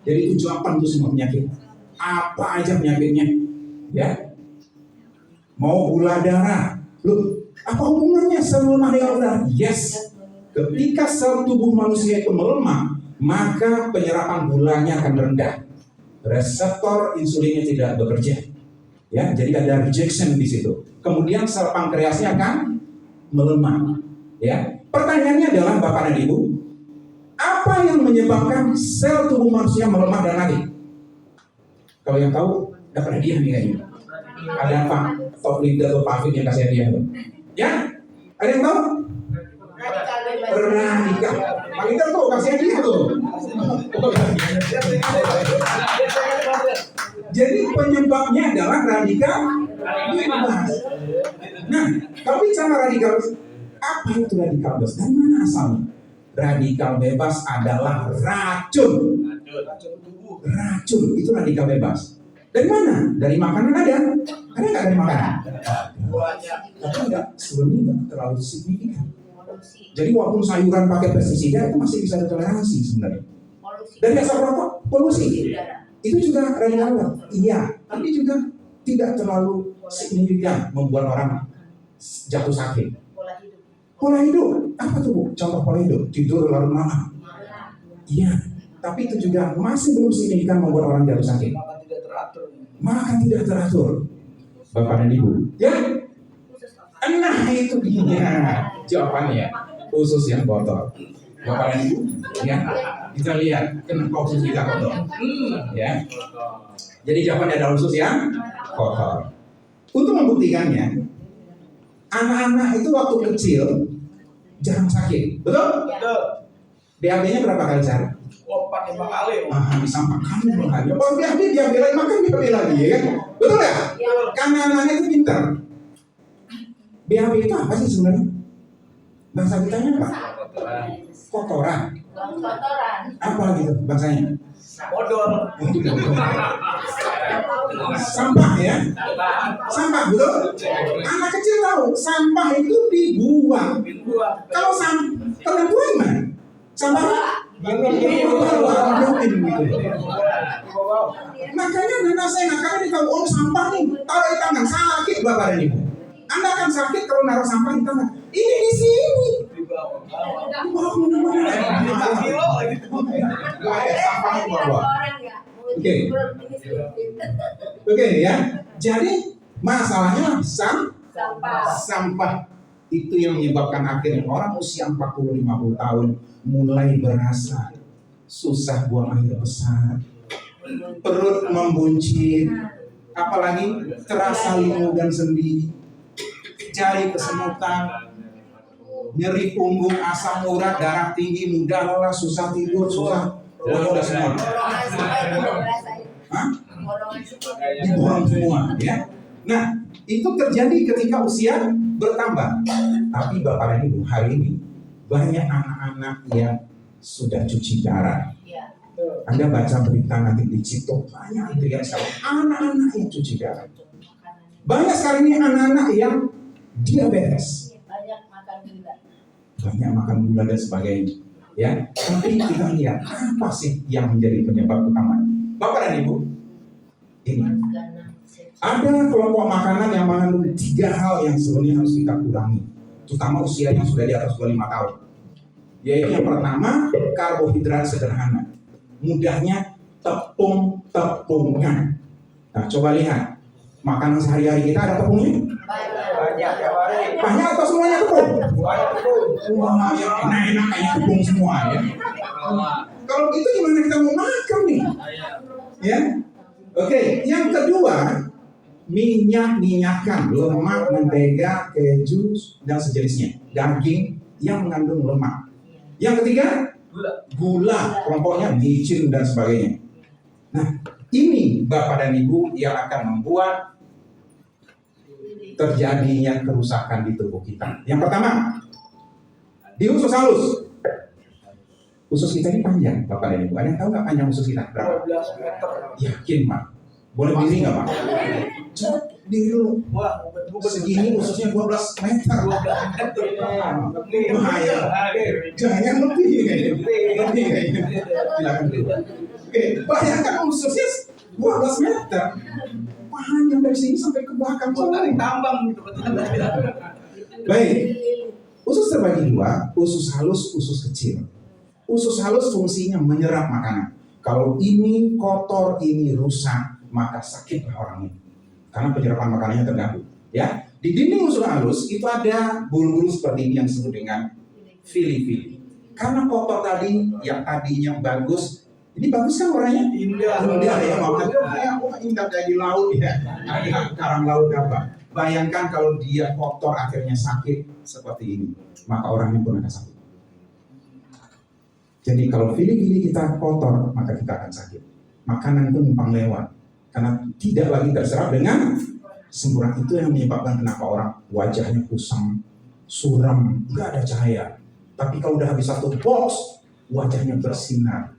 Jadi itu jawaban untuk semua penyakit. Apa aja penyakitnya? Ya, mau gula darah. Loh, apa hubungannya sel melemah dengan gula darah? Yes. Ketika sel tubuh manusia itu melemah, maka penyerapan gulanya akan rendah. reseptor insulinnya tidak bekerja. Ya, jadi ada rejection di situ. Kemudian sel pankreasnya akan melemah. Ya, pertanyaannya adalah Bapak dan Ibu, apa yang menyebabkan sel tubuh manusia melemah dan mati? Kalau yang tahu, dapat hadiah nih kayaknya. Ada apa? Top leader atau Pak Afid yang kasih hadiah? Ya, ada yang tahu? Radikal. Pak leader tuh kasih hadiah tuh. Jadi penyebabnya adalah radikal bebas. Nah, kalau bicara radikal, apa itu radikal bebas? Dari mana asalnya? Radikal bebas adalah racun. Racun itu radikal bebas. Dari mana? Dari makanan ada? Ada nggak dari makanan? Tapi nggak, sebenarnya nggak terlalu signifikan. Jadi walaupun sayuran pakai pestisida itu masih bisa ditoleransi sebenarnya. Dari asap rokok, polusi. Itu juga radikal bebas. Iya, tapi juga tidak terlalu signifikan membuat orang jatuh sakit. Pola hidup, apa tuh Bu? Contoh pola hidup, tidur larut malam. Iya, tapi itu juga masih belum signifikan membuat orang jatuh sakit. Makan tidak teratur. Bapak dan Ibu, ya? Nah itu dia jawabannya. Usus yang kotor. Bapak dan Ibu, ya? Kita lihat kenapa usus kita kotor. Ya. Jadi jawabannya adalah usus yang kotor. Untuk membuktikannya, anak-anak itu waktu kecil jarang sakit, betul? BAB-nya berapa kali sehari? 4-5 kali. Bisa makan berapa kali? Oh, dia belain makan, dia belain lagi, ya kan? Betul ya? Karena anak-anak itu pintar. BAB itu apa sih sebenarnya? Bahasa kitanya apa? Kotoran. Apa gitu bahasanya? Bodor. Sampah ya? Sampah, betul? Anak kecil tahu sampah itu dibuang. Kalau kalian buang gimana? Sampah makanya anak saya karena ditahu oh sampah nih taruh di tangan sakit Bapak dan Ibu. Anda akan sakit kalau naruh sampah di tangan. Ini di sini. Oke ya. Jadi masalahnya sampah itu yang menyebabkan akhirnya orang usia 40-50 tahun mulai berasa susah buang air besar, perut membuncit, apalagi terasa lingu dan sendi, jari kesemutan, nyeri punggung, asam urat, darah tinggi, mudah lelah, susah tidur, susah udah semua. Dibuang semua ya. Nah, itu terjadi ketika usia bertambah. Tapi Bapak dan Ibu, hari ini banyak anak-anak yang sudah cuci darah. Anda baca berita nanti di Cito, banyak itu yang sekarang anak-anak yang cuci darah. Banyak sekali ini anak-anak yang diabetes. Banyak makan gula dan sebagainya. Ya, tapi kita lihat apa sih yang menjadi penyebab utama? Bapak dan Ibu, ini ada kelompok makanan yang mengandung 3 hal yang sebenarnya harus kita kurangi, terutama usia yang sudah di atas 25 tahun. Yaitu yang pertama, karbohidrat sederhana. Mudahnya tepung-tepungan. Nah, coba lihat makanan sehari-hari kita ada tepungnya? Banyak atau semuanya tepung? Wah, yang enak-enak kayak tepung semua ya. Kalau gitu gimana kita mau makan nih? Ya, oke. Yang kedua, minyak-minyakan, lemak, mentega, keju dan sejenisnya, daging yang mengandung lemak. Yang ketiga, gula, kelompoknya micin dan sebagainya. Nah, ini Bapak dan Ibu yang akan membuat terjadinya kerusakan di tubuh kita. Yang pertama, di usus halus. Usus kita ini panjang, Bapak dan Ibu. Ada yang tahu nggak panjang usus kita? Berapa? 12 meter. Yakin, Pak? Boleh berdiri nggak, Pak? Coba diri dulu. Wah, segini ususnya 12 meter. Bahaya. Jangan lebih kayaknya. Lebih kayaknya. Silakan dulu. Oke, bayangkan ususnya 12 meter. Panjang dari sini sampai ke belakang. Tarik tambang gitu. Baik. Usus terbagi 2, usus halus, usus kecil. Usus halus fungsinya menyerap makanan. Kalau ini kotor, ini rusak, maka sakitlah orang ini. Karena penyerapan makanannya terganggu. Ya, di dinding usus halus itu ada bulu-bulu seperti ini yang disebut dengan fili-fili. Karena kotor tadi, yang tadinya bagus, ini bagus kan warnanya? Indah ya, makanya indah kayak di laut ya. Ada karang laut apa? Bayangkan kalau dia kotor akhirnya sakit seperti ini, maka orangnya pun akan sakit. Jadi kalau fili-fili kita kotor, maka kita akan sakit. Makanan itu numpang lewat, karena tidak lagi terserap dengan sempurna. Itu yang menyebabkan kenapa orang wajahnya kusam, suram, nggak ada cahaya. Tapi kalau udah habis satu box, wajahnya bersinar.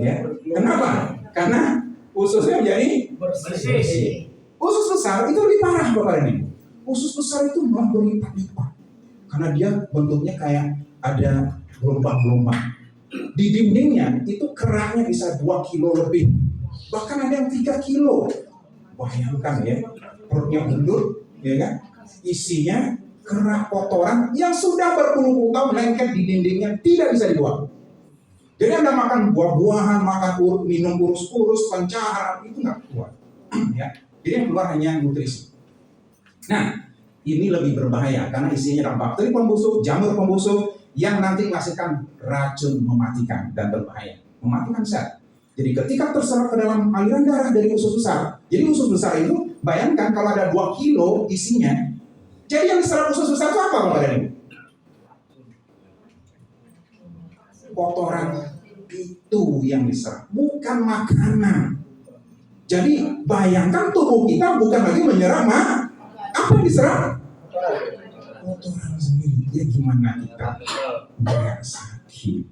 Ya, kenapa? Karena ususnya menjadi bersih. Usus besar itu lebih parah Bapak ini. Usus besar itu malah berlipat-lipat, karena dia bentuknya kayak ada gelombang-gelombang. Di dindingnya itu keraknya bisa 2 kilo lebih, bahkan ada yang 3 kilo. Bayangkan ya, perutnya gendut, ya kan? Isinya kerak kotoran yang sudah berpuluh-puluh tahun lengket di dindingnya, tidak bisa dibuang. Jadi Anda makan buah-buahan, minum urus-urus, pencahar, itu nggak keluar. Ya. Jadi yang keluar hanya nutrisi. Nah, ini lebih berbahaya karena isinya ada bakteri pembusuk, jamur pembusuk, yang nanti menghasilkan racun mematikan dan berbahaya, mematikan sel. Jadi ketika terserap ke dalam aliran darah dari usus besar, jadi usus besar itu bayangkan kalau ada 2 kilo isinya, jadi yang diserap usus besar itu apa Bapak dan Ibu? Kotoran itu yang diserap, bukan makanan. Jadi bayangkan tubuh kita bukan lagi menyerap apa yang diserap? Kotoran sendiri. Ya gimana kita nggak sakit?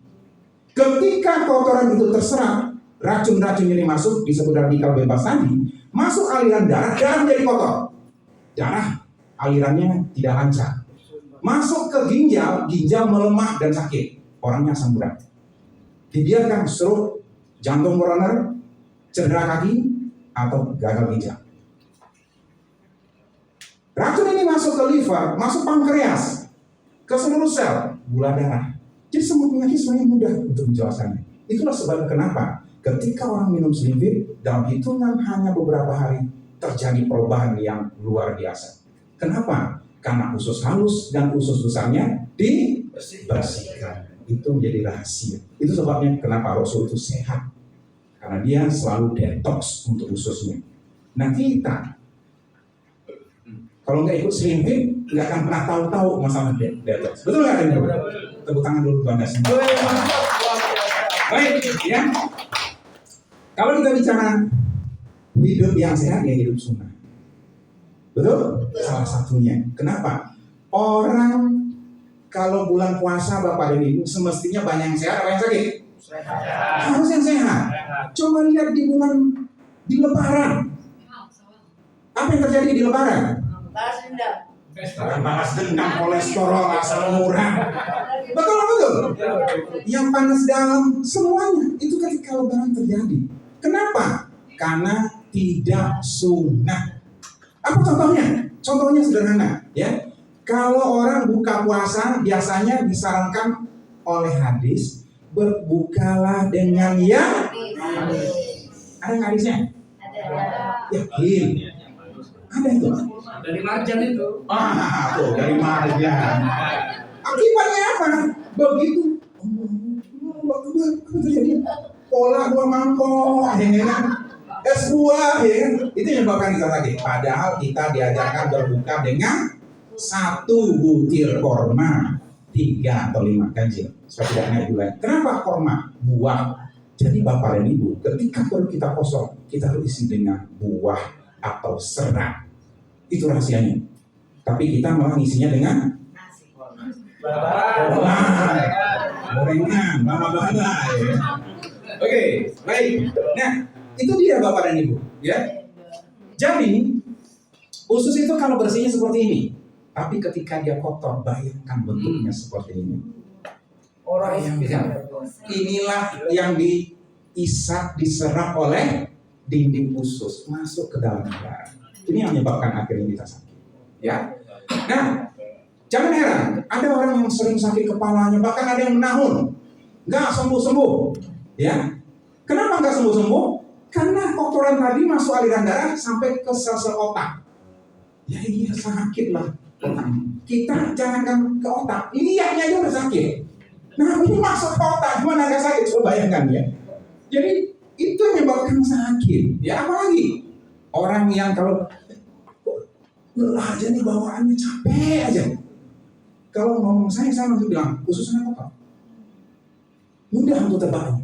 Ketika kotoran itu terserap, racun-racun ini masuk, disebut radikal bebas tadi, masuk aliran darah, darah menjadi kotor. Darah alirannya tidak lancar. Masuk ke ginjal, ginjal melemah dan sakit. Orangnya asam urat. Dibiarkan stroke, jantung koroner, cedera kaki, atau gagal ginjal. Racun ini masuk ke liver, masuk pankreas, ke seluruh sel, gula darah. Jadi semua penyakit sebenarnya mudah untuk menjelaskannya. Itulah sebabnya kenapa ketika orang minum Slimfit, dalam hitungan hanya beberapa hari terjadi perubahan yang luar biasa. Kenapa? Karena usus halus dan usus besarnya dibersihkan. Itu menjadi rahasia. Itu sebabnya kenapa Rasul itu sehat. Karena dia selalu detox untuk ususnya. Nah kita, kalau nggak ikut Slimfit, nggak akan pernah tahu masalah detox. Betul nggak? Tepuk tangan dulu Anda semua. Baik, ya. Kalau kita bicara hidup yang sehat, ya hidup sunnah. Betul? Salah satunya. Kenapa? Orang kalau bulan puasa Bapak dan Ibu semestinya banyak yang sehat, apa yang sakit? Harus yang sehat. Coba lihat di Lebaran. Apa yang terjadi di Lebaran? Balas dendam. Balas dendam, kolesterol, asam urat. Betul. Yang panas dalam semuanya itu ketika Lebaran terjadi. Kenapa? Karena tidak sunnah. Apa contohnya? Contohnya sederhana, ya. Kalau orang buka puasa biasanya disarankan oleh hadis, berbukalah dengan yang ada nggak hadisnya? Yakin? Ada itu. Dari marjan itu. Tuh dari marjan. Akibatnya apa? Begitu. Apa terjadi? Pola 2 mangkok, ya kan? Es buah, ya kan? Itu yang menyebabkan kita sakit. Padahal kita diajarkan berbuka dengan 1 butir korma, 3 atau 5 ganjil. Setidaknya bulan. Kenapa korma? Buah. Jadi Bapak dan Ibu, ketika perut kita kosong, kita harus isi dengan buah atau serat. Itu rahasianya. Tapi kita malah isinya dengan gorengan, mama-mama. Oke, baik. Nah, itu dia Bapak dan Ibu, ya. Jadi usus itu kalau bersihnya seperti ini, tapi ketika dia kotor, bayangkan bentuknya seperti ini. Orang yang inilah yang diserap oleh dinding usus masuk ke dalam darah. Ini yang menyebabkan akhirnya kita sakit. Ya. Nah, jangan heran, ada orang yang sering sakit kepalanya, bahkan ada yang menahun, nggak sembuh-sembuh. Ya. Kenapa nggak sembuh-sembuh? Karena kotoran tadi masuk aliran darah sampai ke sel-sel otak. Ya iya sakit lah otak. Kita jangankan ke otak, lihatnya aja udah sakit. Nah ini masuk ke otak, gimana nggak sakit? Coba bayangkan ya. Jadi itu yang menyebabkan sakit. Ya apalagi orang yang kalau lelah aja nih bawaannya capek aja. Kalau ngomong saya langsung bilang khususnya otak. Mudah untuk terbangun.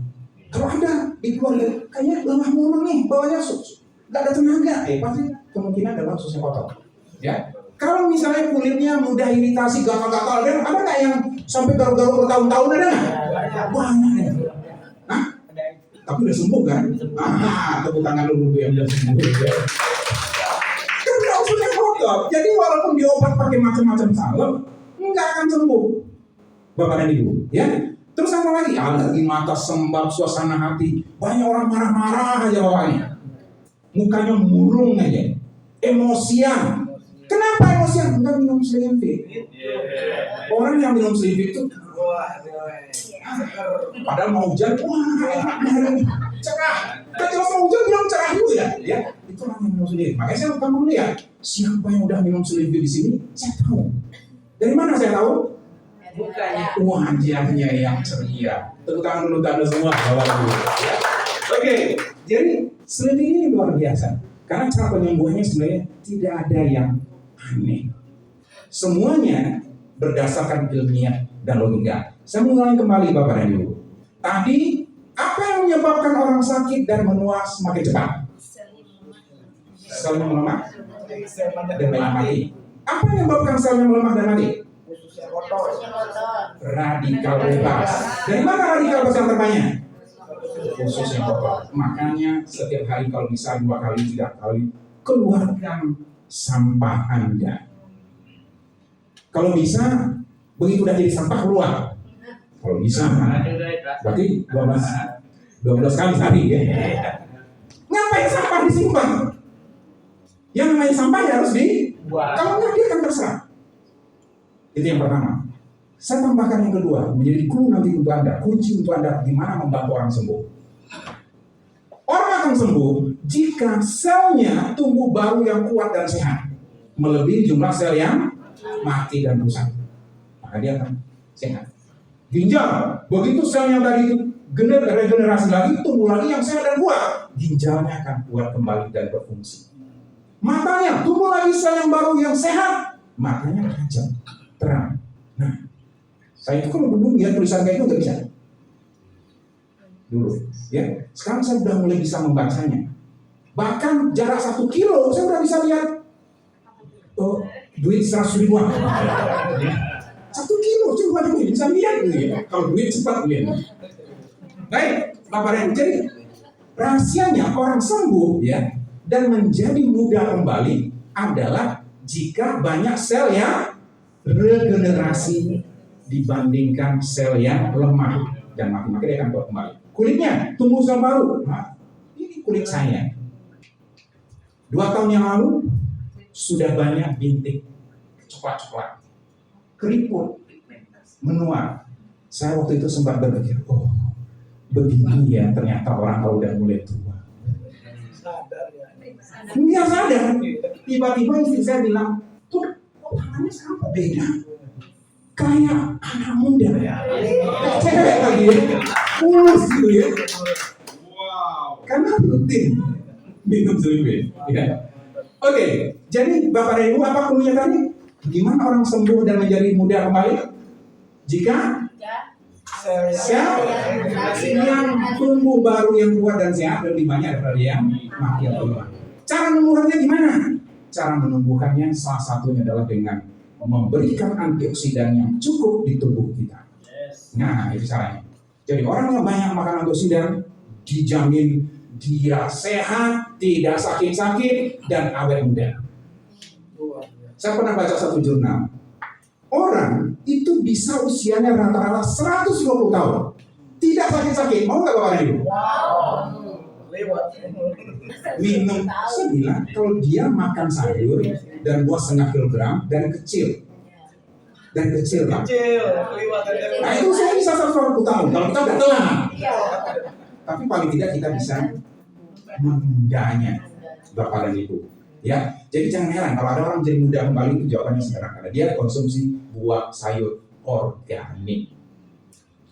Kalau Anda di keluarga kayaknya lemah mulu nih, bawahnya nggak ada tenaga, pasti kemungkinan adalah ususnya kotor. Ya, kalau misalnya kulitnya mudah iritasi, gatal-gatal, ada nggak yang sampai garuk-garuk bertahun-tahun ada nggak? Banyak ya. Hah? Tapi udah sembuh kan? Tepuk tangan dulu yang udah sembuh. Karena ususnya kotor, jadi walaupun diobat pakai macam-macam salep, nggak akan sembuh. Bapak dan Ibu, ya. Terus apa lagi? Alergi mata, sembab, suasana hati. Banyak orang marah-marah aja bawahnya. Mukanya murung aja. Emosian. Kenapa emosian? Enggak minum Slimfit. Orang yang minum Slimfit itu padahal mau hujan, cerah. Kalau mau hujan bilang cerah juga ya. Itu orang yang minum Slimfit. Makanya saya gampang lihat siapa yang udah minum Slimfit di sini, saya tahu. Dari mana saya tahu? Wajahnya yang ceria. Tepuk tangan dulu tanda semua. Oke, jadi Slimfit ini luar biasa. Karena cara penyembuhannya sebenarnya tidak ada yang aneh. Semuanya berdasarkan ilmiah dan logika. Saya mengulangi kembali Bapak dan Ibu. Tadi apa yang menyebabkan orang sakit dan menua semakin cepat? Selnya melemah dan mati. Apa yang menyebabkan selnya melemah dan mati? Radikal bebas. Dari mana radikal bebas yang terbanyak? Usus yang kotor. Makanya setiap hari kalau bisa 2 kali 3 kali keluarkan sampah Anda. Kalau bisa begitu udah jadi sampah keluar. Kalau bisa berarti 12 kali sehari ya. Ngapain sampah disimpan? Yang namanya sampah ya harus dibuang. Kalau nggak dia akan terserah. Itu yang pertama. Saya tambahkan yang kedua, menjadi clue nanti untuk Anda, kunci untuk Anda gimana membantu orang sembuh. Orang akan sembuh jika selnya tumbuh baru yang kuat dan sehat, melebihi jumlah sel yang mati dan rusak. Maka dia akan sehat. Ginjal, begitu sel yang tadi itu regenerasi lagi, tumbuh lagi yang sehat dan kuat, ginjalnya akan kuat kembali dan berfungsi. Matanya, tumbuh lagi sel yang baru yang sehat, matanya tajam, terang. Nah, saya itu kalau dulu lihat tulisan kayak itu nggak bisa. Dulu, ya. Sekarang saya sudah mulai bisa membacanya. Bahkan jarak 1 kilo saya sudah bisa lihat. Oh, duit 100 ribuan. 1 kilo, coba dulu bisa lihat gitu ya. Kalau duit cepat lihat. Baik, Bapak dan Ibu. Jadi rahasianya orang sembuh ya dan menjadi muda kembali adalah jika banyak sel yang regenerasi dibandingkan sel yang lemah dan mati, maka dia akan kuat kembali. Kulitnya tumbuh sel baru. Nah, ini kulit saya. 2 tahun yang lalu sudah banyak bintik coklat-coklat, keriput, menua. Saya waktu itu sempat berpikir, oh begini ya ternyata orang kalau udah mulai tua. Nggak sadar. Tiba-tiba istri saya bilang, tuh tangannya sekarang beda. Kayak anak muda ya, cewek lagi ya, mulus gitu ya. Wow. Karena rutin minum Slimfit. Ya. Oke, jadi Bapak dan Ibu apa clue-nya tadi? Gimana orang sembuh dan menjadi muda kembali? Jika sel yang tumbuh baru yang kuat dan sehat lebih banyak daripada yang mati atau lemah. Cara menumbuhkannya gimana? Cara menumbuhkannya salah satunya adalah dengan memberikan antioksidan yang cukup di tubuh kita. Nah, itu caranya. Jadi orang yang banyak makan antioksidan dijamin dia sehat, tidak sakit-sakit, dan awet muda. Saya pernah baca satu jurnal. Orang itu bisa usianya rata-rata 150 tahun. Tidak sakit-sakit. Mau nggak Bapak Ibu? Minum 9 kalau dia makan sayur dan buah 0,5 kilogram dan kecil Pak. Nah itu saya bisa 140 tahun kalau kita udah telat. tapi paling tidak kita bisa menundanya, Bapak dan Ibu. Ya, jadi jangan heran kalau ada orang jadi muda kembali, itu jawabannya sekarang karena dia konsumsi buah sayur organik,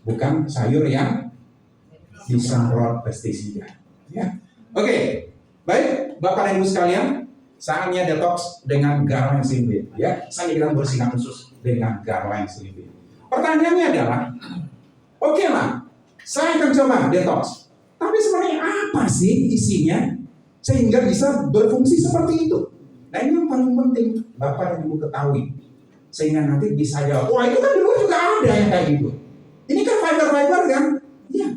bukan sayur yang disemprot pestisida. Ya, oke, baik, Bapak dan Ibu sekalian, saatnya detox dengan garam yang simpel. Ya, saatnya kita bersihkan usus dengan garam yang simpel. Pertanyaannya adalah, oke lah, saya akan coba detox. Tapi sebenarnya apa sih isinya sehingga bisa berfungsi seperti itu? Nah ini yang paling penting Bapak dan Ibu ketahui. Sehingga nanti bisa jawab, wah itu kan dulu juga ada yang kayak gitu. Ini kan fiber kan? Iya.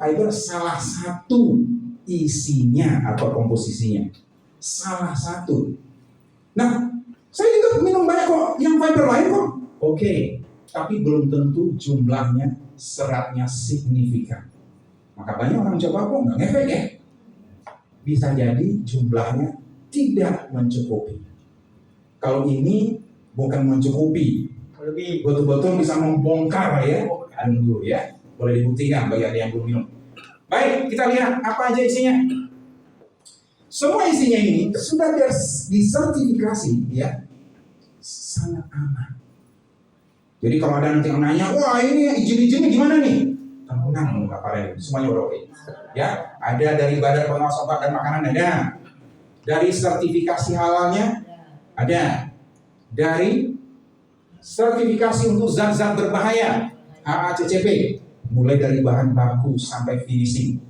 Fiber salah satu isinya atau komposisinya. Salah satu. Nah, saya juga minum banyak kok yang fiber lain kok. Oke, tapi belum tentu jumlahnya seratnya signifikan. Maka banyak orang coba kok nggak ngefek ya. Bisa jadi jumlahnya tidak mencukupi. Kalau ini bukan mencukupi, betul-betul bisa membongkar ya. Dulu ya, boleh dibuktikan bagi ada yang belum minum. Baik, kita lihat apa aja isinya. Semua isinya ini sudah disertifikasi ya, sangat aman. Jadi kalau ada nanti yang nanya, wah ini izin-izinnya gimana nih? Tenang, Bapak dan Ibu, semuanya udah oke. Ya, ada dari Badan Pengawas Obat dan Makanan ada, dari sertifikasi halalnya ada, dari sertifikasi untuk zat-zat berbahaya HACCP, mulai dari bahan baku sampai finishing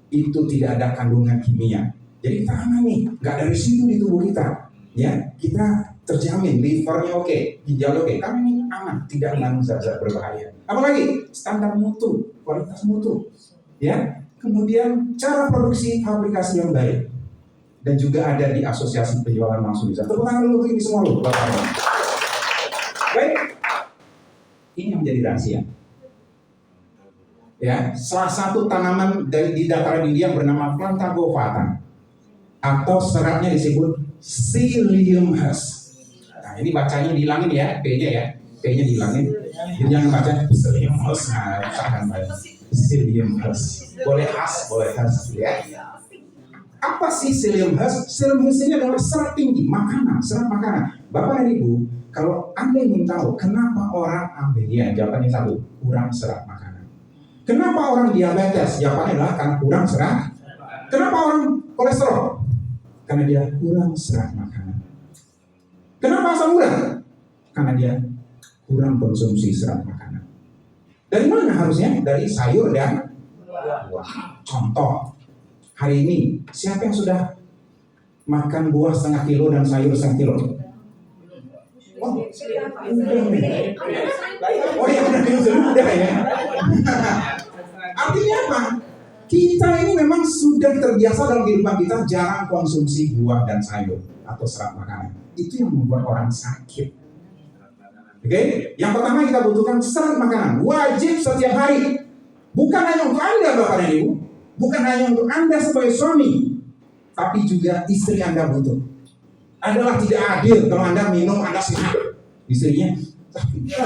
itu tidak ada kandungan kimia. Jadi kita aman nih, nggak dari situ di tubuh kita. Ya, kita terjamin livernya oke, ginjal oke, karena ini aman, tidak mengandung zat-zat berbahaya. Apalagi standar mutu, kualitas mutu, ya. Kemudian cara produksi fabrikasi yang baik, dan juga ada di asosiasi penjualan langsung di sana. Tepuk tangan dulu untuk ini semua loh, Bapak. Baik, ini yang menjadi rahasia. Ya, salah satu tanaman di dataran India yang bernama Planta govata, atau seratnya disebut Psyllium husk. Nah, ini bacanya dihilangin ya, P-nya ya. P-nya dihilangin. Jadi jangan baca Psyllium husk. Nah, usahakan baca Psyllium husk. Boleh husk, boleh husk ya. Apa sih Psyllium husk? Psyllium husk ini adalah serat tinggi, makanan, serat makanan. Bapak dan Ibu, kalau Anda ingin tahu kenapa orang ambil, ya jawabannya satu, kurang serat makanan. Kenapa orang diabetes? Jawabannya adalah karena kurang serat. Kenapa orang kolesterol? Karena dia kurang serat makanan. Kenapa asam urat? Karena dia kurang konsumsi serat makanan. Dari mana harusnya? Dari sayur dan buah. Contoh, hari ini siapa yang sudah makan buah setengah kilo dan sayur setengah kilo? Oh, ya udah ya. Artinya apa? Kita ini memang sudah terbiasa dalam kehidupan kita jarang konsumsi buah dan sayur atau serat makanan. Itu yang membuat orang sakit. Oke? Yang pertama kita butuhkan serat makanan. Wajib setiap hari. Bukan hanya untuk Anda Bapak dan Ibu. Bukan hanya untuk Anda sebagai suami. Tapi juga istri Anda butuh. Adalah tidak adil kalau Anda minum, Anda sehat. Istrinya, tapi tidak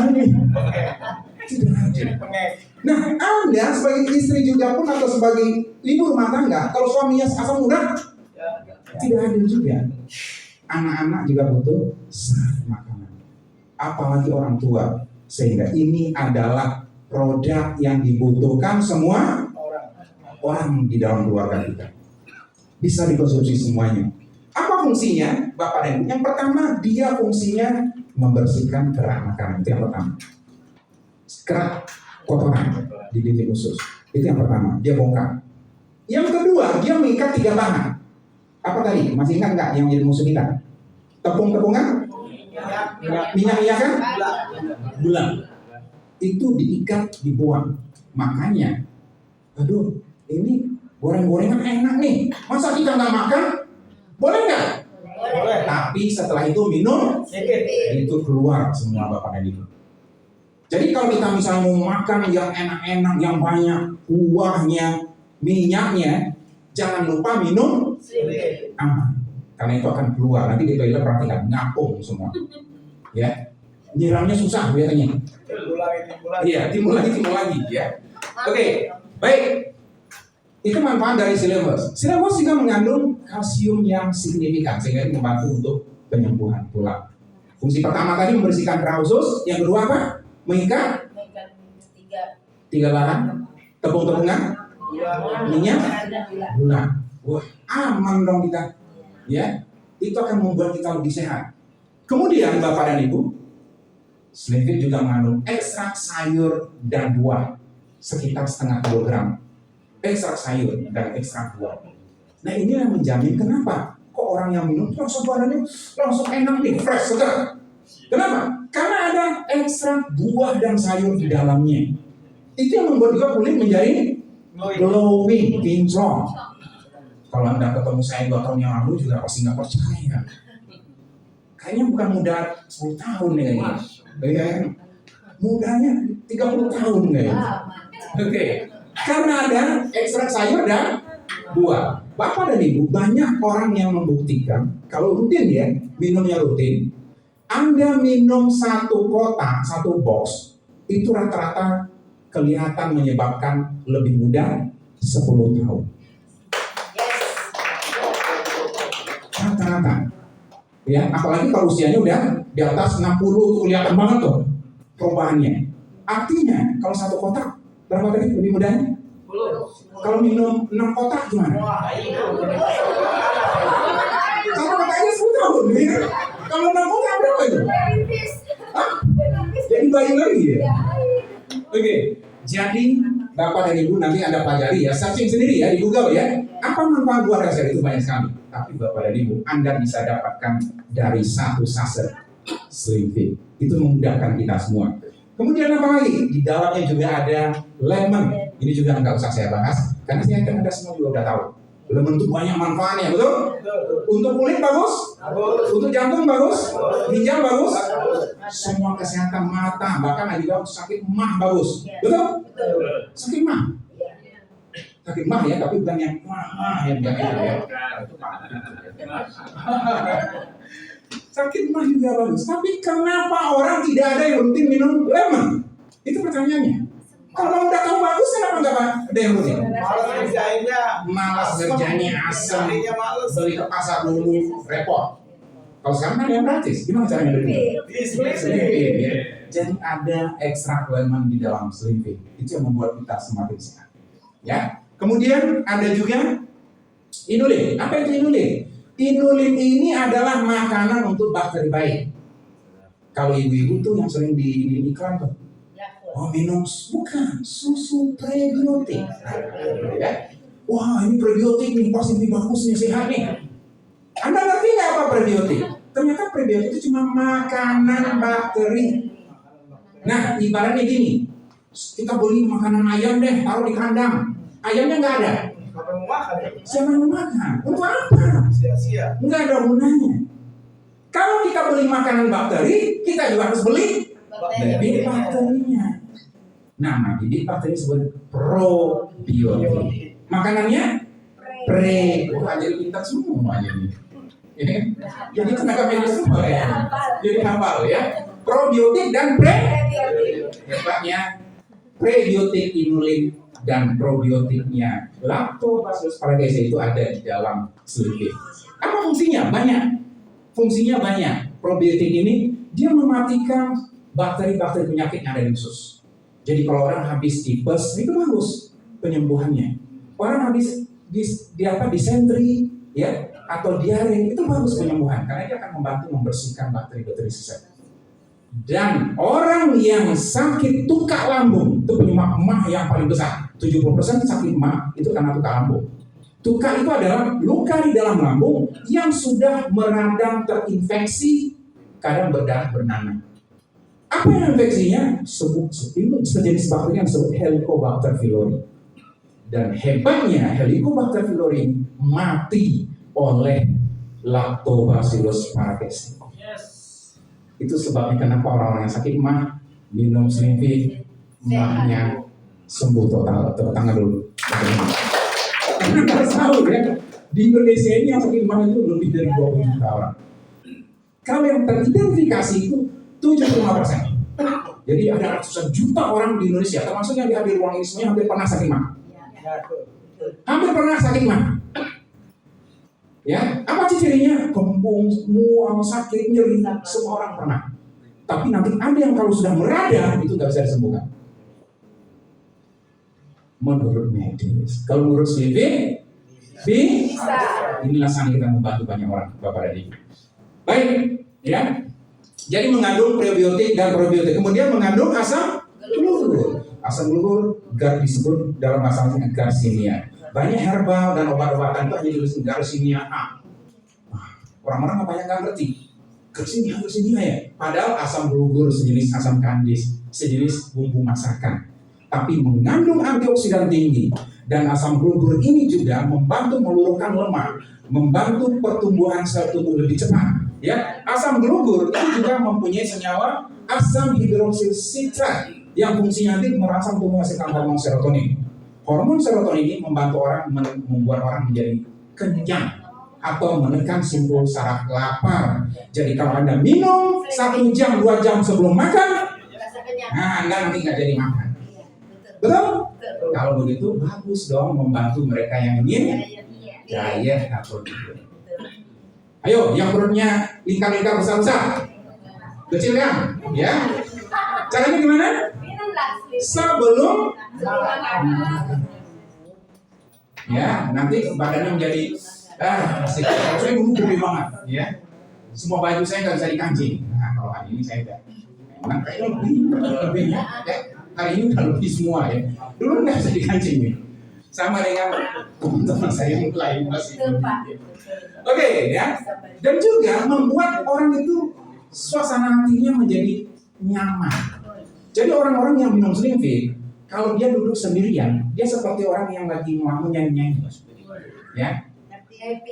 adil. Nah, Anda sebagai istri juga pun atau sebagai ibu rumah tangga, kalau suaminya asam urat, tidak adil juga. Anak-anak juga butuh serat makanan. Apalagi orang tua. Sehingga ini adalah produk yang dibutuhkan semua orang di dalam keluarga kita. Bisa dikonsumsi semuanya. Apa fungsinya, Bapak dan Ibu? Yang pertama, dia fungsinya membersihkan kerak makanan. Itu yang pertama. Kerak kotoran di dinding usus. Itu yang pertama, dia bongkar. Yang kedua, dia mengikat 3 tangan. Apa tadi? Masih ingat nggak yang jadi musuh kita? Tepung-tepungan? Minyak-minyakan? Gula. Itu diikat, dibuang. Makanya, aduh, ini goreng-gorengan enak nih. Masa kita nggak makan? Boleh nggak? Boleh. Tapi setelah itu minum, itu keluar semua Bapak dan Ibu. Jadi kalau kita misalnya mau makan yang enak-enak, yang banyak kuahnya, minyaknya, jangan lupa minum aman. Karena itu akan keluar. Nanti di toilet perhatikan, ngapung semua. Ya, nyiramnya susah biasanya. Iya, timbul lagi ya. Oke, Baik, itu manfaat dari silembos. Silembos juga mengandung kalsium yang signifikan sehingga itu membantu untuk penyembuhan tulang. Fungsi pertama tadi membersihkan kerah usus, yang kedua apa? Mengikat tiga bahan, tepung-tepungan, minyak, gula. Wah, aman dong kita. Ya, itu akan membuat kita lebih sehat. Kemudian Bapak dan Ibu, Slim Fit juga mengandung ekstrak sayur dan buah sekitar setengah kilogram. Ekstrak sayur dan ekstrak buah. Nah ini yang menjamin kenapa kok orang yang minum langsung badannya langsung enak nih, fresh, segar. Kenapa? Karena ada ekstrak buah dan sayur di dalamnya. Itu yang membuat juga kulit menjadi glowing, kinclong. Kalau Anda ketemu saya 2 tahun yang lalu juga pasti nggak percaya. Kayaknya bukan muda 10 tahun nih kayaknya. Mudanya 30 tahun kayaknya. Oke. Karena ada ekstrak sayur dan buah. Bapak dan Ibu, banyak orang yang membuktikan kalau rutin ya, minumnya rutin. Anda minum 1 kotak, 1 box, itu rata-rata kelihatan menyebabkan lebih muda 10 tahun. Rata-rata. Ya, apalagi kalau usianya udah di atas 60 tuh kelihatan banget tuh perubahannya. Artinya kalau 1 kotak berapa tadi lebih mudanya? Kalau minum 6 kotak gimana? Kalau kotaknya 10 tahun, ya? Kalau 6 kotak berapa itu? Hah? Jadi bayi lagi ya? Oke, jadi Bapak dan Ibu nanti Anda pelajari ya, searching sendiri ya di Google ya. Apa manfaat buah dasar itu banyak sekali. Tapi Bapak dan Ibu, Anda bisa dapatkan dari 1 saset Slim Fit. Itu memudahkan kita semua. Kemudian apa lagi? Di dalamnya juga ada lemon. Ini juga nggak usah saya bahas, karena saya yakin Anda semua juga udah tahu. Lemon itu banyak manfaatnya, betul? Untuk kulit bagus, untuk jantung bagus, ginjal bagus, semua kesehatan mata, bahkan ada juga sakit mah bagus, betul? Sakit mah, sakit mah ya, tapi bukan yang mah yang enggak itu ya. Sakit mah juga bagus, tapi kenapa orang tidak ada yang rutin minum lemon? Itu pertanyaannya. Kalau udah tahu bagus, kenapa nggak ada yang rutin? Malas kerjanya, asam, beli ke pasar dulu, repot. Kalau sekarang kan yang gratis, gimana caranya beli? Ya. Jadi ada ekstrak lemon di dalam Slim Fit, itu yang membuat kita semakin sehat. Ya. Kemudian ada juga inulin. Apa itu inulin? Inulin ini adalah makanan untuk bakteri baik. Kalau ibu-ibu tuh yang sering di iklan tuh, oh minum bukan susu prebiotik. Ya. Wah ini prebiotik nih, pasti lebih bagus nih, sehat nih. Anda ngerti nggak apa prebiotik? Ternyata prebiotik itu cuma makanan bakteri. Nah ibaratnya gini, kita beli makanan ayam deh, taruh di kandang, ayamnya nggak ada. Siapa yang mau makan? Untuk apa? Sia-sia. Nggak ada gunanya. Kalau kita beli makanan bakteri, kita juga harus beli bibit bakterinya. Nah, bibit bakteri disebut probiotik. Makanannya pre. Wah, jadi pintar semua ini. Jadi tenaga medis semua ya. Jadi hafal ya. Probiotik dan pre. Hebatnya prebiotik inulin dan probiotiknya Lactobacillus paracelse itu ada di dalam Slim Fit. Apa fungsinya? Banyak. Fungsinya banyak. Probiotik ini dia mematikan bakteri-bakteri penyakit yang ada di usus. Jadi kalau orang habis tipes itu bagus penyembuhannya. Orang habis disentri ya atau diare itu bagus penyembuhan karena dia akan membantu membersihkan bakteri-bakteri sisa. Dan orang yang sakit tukak lambung itu penyebab emah yang paling besar. 70% sakit emah itu karena tukak lambung. Tukak itu adalah luka di dalam lambung yang sudah meradang terinfeksi, kadang berdarah bernanah. Apa yang infeksinya? Itu sejenis bakteri yang disebut Helicobacter pylori. Dan hebatnya Helicobacter pylori mati oleh Lactobacillus paracelse. Itu sebabnya kenapa orang-orang yang sakit mah minum Slim Fit, mahnya sembuh total. Tepuk tangan dulu. Karena nggak tahu ya, di Indonesia ini yang sakit mah itu lebih dari 20 juta orang. Kalau yang teridentifikasi itu 75%. Jadi ada ratusan juta orang di Indonesia, termasuk yang di ruang ini semuanya hampir pernah sakit mah. Hampir pernah sakit mah. Ya, apa sih cirinya? Kembung, mual, sakit, nyeri, semua orang pernah. Tapi nanti ada yang kalau sudah merada itu nggak bisa disembuhkan. Menurut medis, kalau menurut CV, bisa. Inilah saat kita membantu banyak orang, Bapak dan Ibu. Baik, ya. Jadi mengandung prebiotik dan probiotik, kemudian mengandung asam glugur. Asam glugur disebut dalam masalahnya garcinia. Banyak herbal dan obat-obatan itu hanya ditulis garcinia A. Orang-orang apa yang nggak ngerti? Garcinia ya. Padahal asam glugur sejenis asam kandis, sejenis bumbu masakan, tapi mengandung antioksidan tinggi. Dan asam glugur ini juga membantu meluruhkan lemak, membantu pertumbuhan sel tubuh lebih cepat. Ya, asam glugur itu juga mempunyai senyawa asam hidroksil sitrat yang fungsinya nanti merangsang tubuh menghasilkan hormon serotonin. Hormon serotonin ini membantu orang membuat orang menjadi kenyang atau menekan simpul saraf lapar. Jadi kalau Anda minum 1 jam, 2 jam sebelum makan, nah Anda nanti nggak jadi makan. Betul? Kalau begitu bagus dong membantu mereka yang ingin diet atau gitu. Ayo, yang perutnya lingkar-lingkar besar-besar, kecil kan? Ya. Caranya gimana? Sebelum ya, nanti badannya menjadi asik. Saya dulu gede banget, ya. Semua baju saya nggak bisa dikancing. Nah, kalau hari ini saya udah, memang kayaknya lebih ya. Hari ini udah lebih semua ya. Dulu nggak bisa dikancing nih. Sama dengan teman-teman saya yang lain masih. Oke, ya. Dan juga membuat orang itu suasana hatinya menjadi nyaman. Jadi orang-orang yang minum Slim Fit, kalau dia duduk sendirian, dia seperti orang yang lagi ngelamun nyanyi-nyanyi. Ya,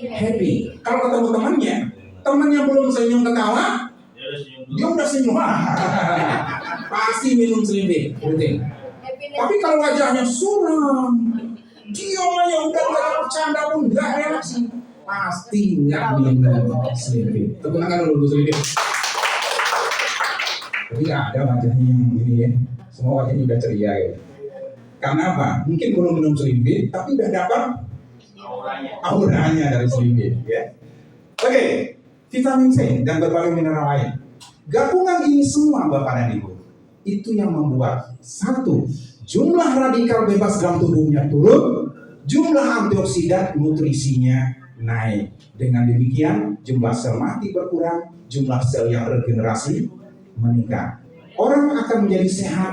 happy. Kalau ketemu temannya belum senyum ketawa, dia udah senyum. Pasti minum Slim Fit, rutin. Tapi kalau wajahnya suram, diam aja udah nggak bercanda pun nggak reaksi, pasti nggak minum Slim Fit. Tepuk tangan dulu Slim Fit. Tapi ada wajahnya yang ini ya, semua wajahnya udah ceria ya. Karena apa? Mungkin belum minum Slim Fit, tapi udah dapat auranya dari Slim Fit ya. Oke, vitamin C dan berbagai mineral lain. Gabungan ini semua Bapak dan Ibu, itu yang membuat satu, jumlah radikal bebas dalam tubuhnya turun, jumlah antioksidan nutrisinya naik. Dengan demikian, jumlah sel mati berkurang, jumlah sel yang regenerasi meningkat. Orang akan menjadi sehat,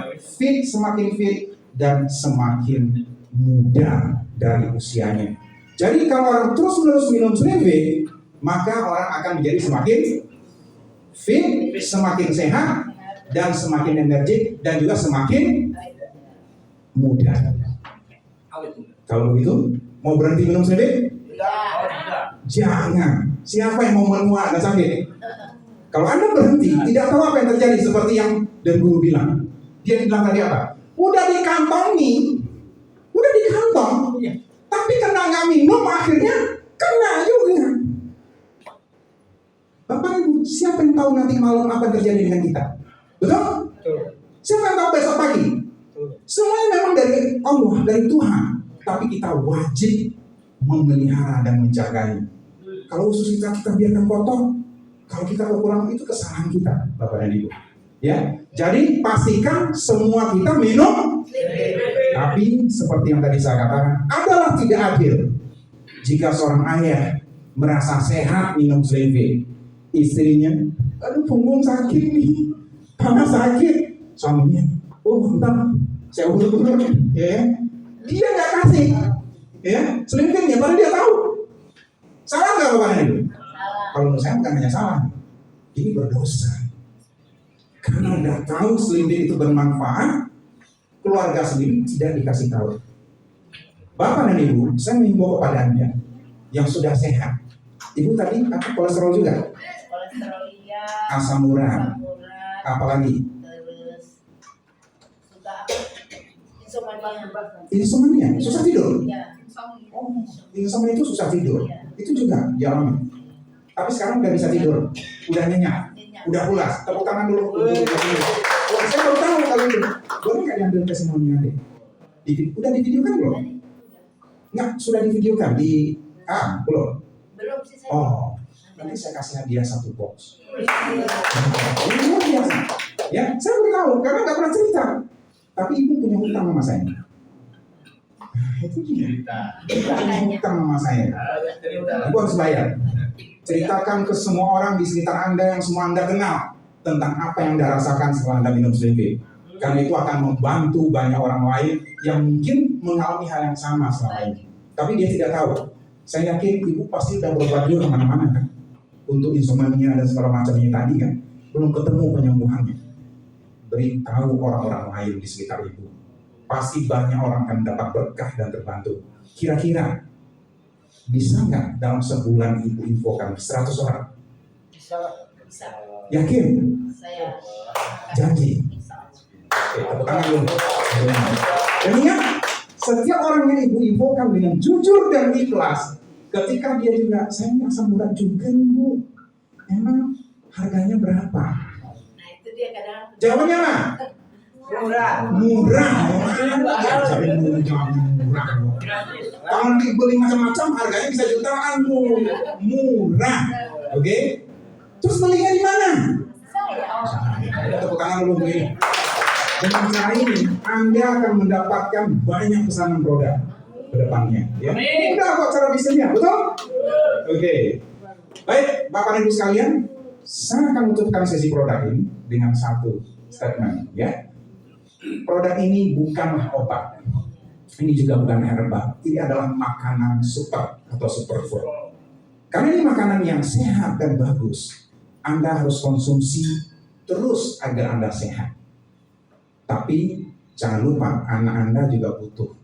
semakin fit, dan semakin muda dari usianya. Jadi kalau orang terus-menerus minum Slim Fit, maka orang akan menjadi semakin fit, semakin sehat, dan semakin energik, dan juga semakin muda. Kalau begitu, mau berhenti minum Slim Fit? Jangan. Siapa yang mau menua dan sakit? Kalau Anda berhenti, tidak tahu apa yang terjadi seperti yang dan guru bilang. Dia bilang tadi apa? Udah dikantongi, tapi karena nggak minum akhirnya kena juga. Bapak Ibu, siapa yang tahu nanti malam apa yang terjadi dengan kita? Betul? Siapa yang tahu besok pagi? Semuanya memang dari Allah, dari Tuhan. Tapi kita wajib memelihara dan menjaganya. Kalau usus kita biarkan kotor, kalau kita kekurangan itu kesalahan kita, Bapak dan Ibu. Ya, jadi pastikan semua kita minum. Tapi seperti yang tadi saya katakan, adalah tidak adil jika seorang ayah merasa sehat minum Slim Fit, istrinya, aduh punggung sakit nih, panas sakit, suaminya, oh bentar, saya urut-urut, ya, dia nggak kasih, ya, Slim Fit-nya, padahal dia tahu. Salah nggak Bapak Ibu? Kalau menurut saya bukan hanya salah, ini berdosa. Karena udah tahu Slim Fit itu bermanfaat, keluarga sendiri tidak dikasih tahu. Bapak dan Ibu, saya mengimbau kepada Anda yang sudah sehat. Ibu tadi apa kolesterol juga? Kolesterol iya. Asam urat. Apalagi? Terus suka Insomnia. Susah tidur. Iya. Oh, insomnia itu susah tidur. Itu juga dialami. Tapi sekarang udah bisa tidur, udah nyenyak, udah pulas. Tepuk tangan dulu. Saya baru tahu kalau itu. Boleh nggak diambil testimoni nanti? Udah di video kan belum? Nggak, sudah divideokan di belum? Belum sih saya. Oh, nanti saya kasih hadiah 1 box. Ini luar biasa. Ya, saya beritahu karena nggak pernah cerita. Tapi ibu punya hutang sama saya. Itu dia. Hutang sama saya. Ibu harus bayar. Ceritakan ke semua orang di sekitar Anda yang semua Anda kenal tentang apa yang Anda rasakan setelah Anda minum Slimpy. Karena itu akan membantu banyak orang lain yang mungkin mengalami hal yang sama selama ini. Tapi dia tidak tahu. Saya yakin ibu pasti sudah berobat juga kemana-mana kan. Untuk insomnia dan segala macamnya tadi kan. Belum ketemu penyembuhannya. Beritahu orang-orang lain di sekitar ibu. Pasti banyak orang akan dapat berkah dan terbantu. Kira-kira bisa nggak dalam sebulan ibu infokan 100 orang? Bisa. Yakin? Saya. Janji. Oke, tepuk tangan dulu. Dan ingat, setiap orang yang ibu infokan dengan jujur dan ikhlas, ketika dia juga, saya merasa murah juga bu. Emang harganya berapa? Nah itu dia kadang. Jawabannya apa? Murah. Murah. Jadi murah. Kalau dibeli macam-macam harganya bisa jutaan bu. Murah. Oke? Terus belinya di mana? Saya. Tepuk tangan dulu bu. Dengan cara ini, Anda akan mendapatkan banyak pesanan produk ke depannya. Ya. Mudah kok cara bisnisnya, betul? Oke. Baik, Bapak dan Ibu sekalian, saya akan tutupkan sesi produk ini dengan satu statement. Ya. Produk ini bukanlah obat. Ini juga bukan herbal. Ini adalah makanan super atau superfood. Karena ini makanan yang sehat dan bagus. Anda harus konsumsi terus agar Anda sehat. Tapi jangan lupa anak Anda juga butuh.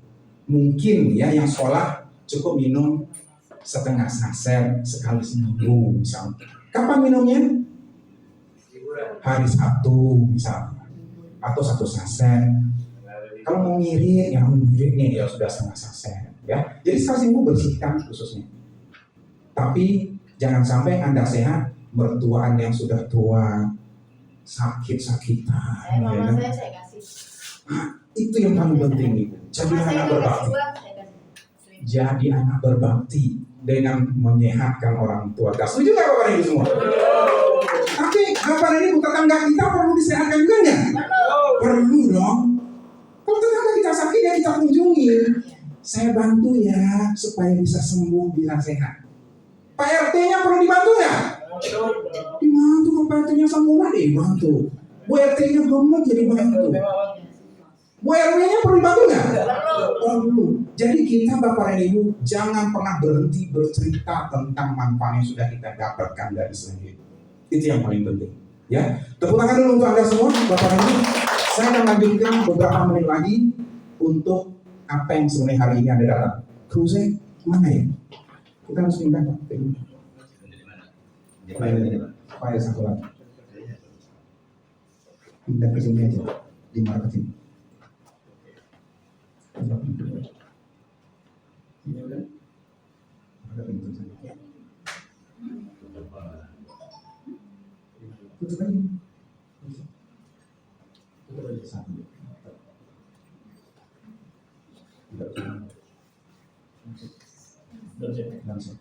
Mungkin ya yang sekolah cukup minum setengah saset sekali seminggu misalnya. Kapan minumnya? Hari Sabtu misalnya. Atau 1 saset. Kalau mau ngirit, ya ngirit nih ya sudah setengah saset. Ya. Jadi sekali seminggu bersihkan khususnya. Tapi jangan sampai Anda sehat, mertua Anda yang sudah tua sakit-sakitan. Mama saya kasih. Itu yang paling penting ibu. Jadi anak berbakti. Jadi anak berbakti dengan menyehatkan orang tua. Setuju nggak Bapak Ibu semua? Tapi Bapak Ibu tetangga kita perlu disehatkan juga nggak? Perlu dong. Kalau tetangga kita sakit ya kita kunjungi. Saya bantu ya supaya bisa sembuh, bisa sehat. Pak RT-nya perlu dibantu nggak? Dibantu. Kalau Pak RT-nya sembuh dibantu. Bu RT-nya gemuk jadi bantu. Bu RW-nya perlu dibantu nggak? Perlu. Jadi kita Bapak dan Ibu jangan pernah berhenti bercerita tentang manfaat yang sudah kita dapatkan dari Slimpy. Itu yang paling penting. Ya, tepuk tangan dulu untuk Anda semua, Bapak dan Ibu. Saya akan lanjutkan beberapa menit lagi untuk apa yang sebenarnya hari ini Anda datang. Kru saya mana ya? Kita harus pindah Pak. File satu lagi. Pindah ke sini aja. Di market ini. Ini udah ada pintu saja. Tutup aja. Tutup aja satu. Langsung.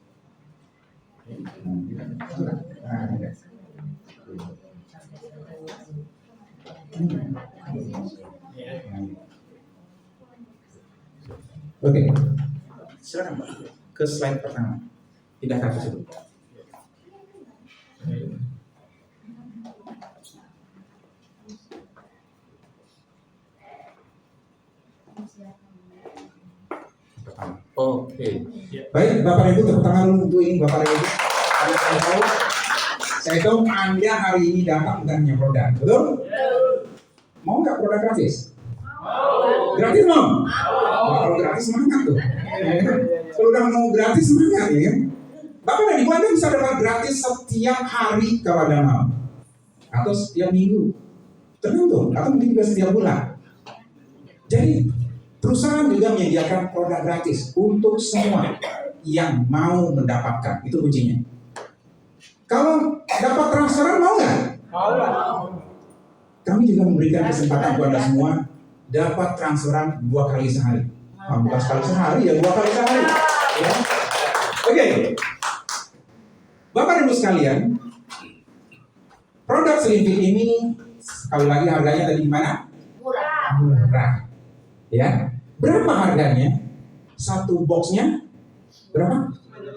Oke, silakan Pak ke slide pertama. Pindahkan ke situ. Oke. Baik, Bapak Ibu tepuk tangan untuk ini Bapak Ibu. Karena saya tahu Anda hari ini datang bukan hanya produk, betul? Mau nggak produk gratis? Gratis mau? Kalau gratis semangat tuh. Kalau udah mau gratis semangat ya kan? Bapak dan Ibu Anda bisa dapat gratis setiap hari kalau ada mau. Atau setiap minggu. Tergantung, atau mungkin juga setiap bulan. Jadi perusahaan juga menyediakan produk gratis untuk semua yang mau mendapatkan. Itu kuncinya. Kalau dapat transferan mau nggak? Kami juga memberikan kesempatan kepada semua dapat transferan 2 kali sehari. bukan sekali sehari ya, 2 kali sehari. Ya. Oke. Bapak dan Ibu sekalian, produk Slim-Fit ini sekali lagi harganya tadi gimana? Murah. Ya. Berapa harganya? Satu boxnya berapa?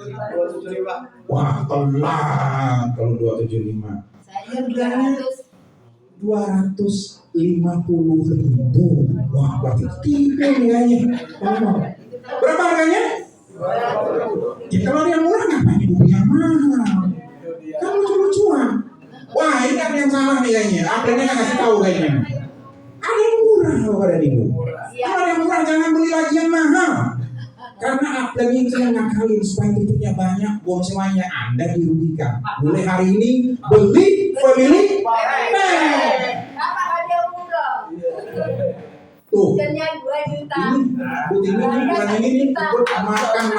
275. Wah, telat kalau 275. Saya 200. 250.000. Wah, berarti tipe nilainya. Berapa harganya? Ya kalau yang murah ngapain ibu punya mahal? Kan lucu-lucuan. Wah, ini ada yang salah nilainya. Aprennya nggak kasih tahu kayaknya. Ada yang murah loh pada ibu. Kalau ada yang murah jangan beli lagi yang mahal. Karena aplen itu yang ngakalin supaya titiknya banyak, buang semuanya, Anda dirugikan. Mulai hari ini beli pemilik Apa ada murah? tuh. Hujannya 2 juta. Ini bukan ini nih, makan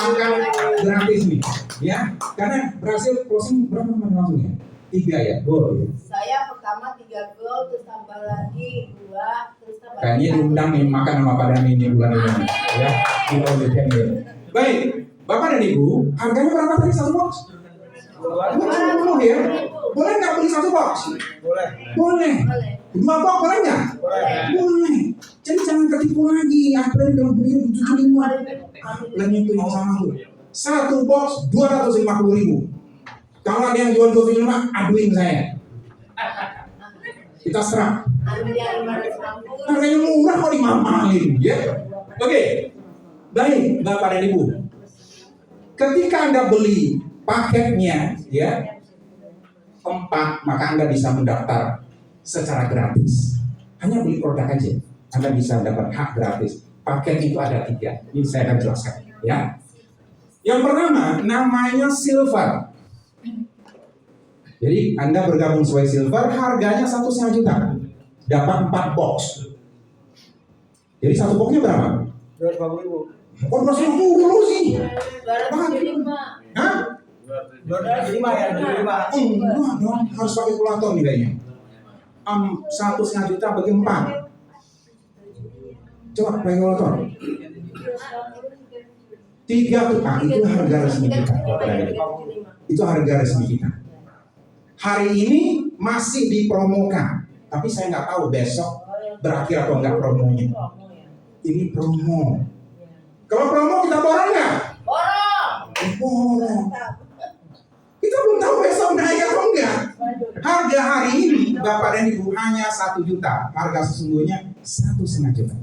gratis nih, ya. Karena berhasil closing berapa kemarin langsung ya? 3 ya, gol. Ya. Saya pertama 3 gol, terus tambah lagi 2, terus tambah Kayaknya diundang nih makan sama Pak Dani ini bulan ini, ya. Di Olimpiade ya. Baik, Bapak dan Ibu, harganya berapa tadi satu box? 250 ya. Boleh nggak beli satu box? Boleh. Boleh. 2 box boleh nggak? Boleh. Jadi jangan ketipu lagi. Aplen kalau beli 75. Aplen itu yang sama tuh. Satu box 250.000. Kalau ada yang jual 25, aduin saya. Kita serah. Harganya 550. Harganya murah kok dimamalin, ya. Oke. Baik, Bapak dan Ibu. Ketika Anda beli paketnya, ya, 4, maka Anda bisa mendaftar secara gratis. Hanya beli produk aja, Anda bisa dapat hak gratis. Paket itu ada 3. Ini saya akan jelaskan, ya. Yang pertama, namanya silver. Jadi Anda bergabung sesuai silver, harganya 1,5 juta. Dapat 4 box. Jadi satu boxnya berapa? 250.000. Oh, 250 sih. 275. Hah? 275 ya, 275. Enggak dong, harus pakai kalkulator nih kayaknya. 1,5 juta bagi 4. Coba pakai kalkulator. 3 tuh, itu harga resmi kita. Itu harga resmi kita. Hari ini masih dipromokan, tapi saya nggak tahu besok berakhir atau enggak promonya. Ini promo. Kalau promo kita borong nggak? Borong. Kita belum tahu besok naik atau enggak. Harga hari ini Bapak dan Ibu hanya 1 juta. Harga sesungguhnya 1,5 juta.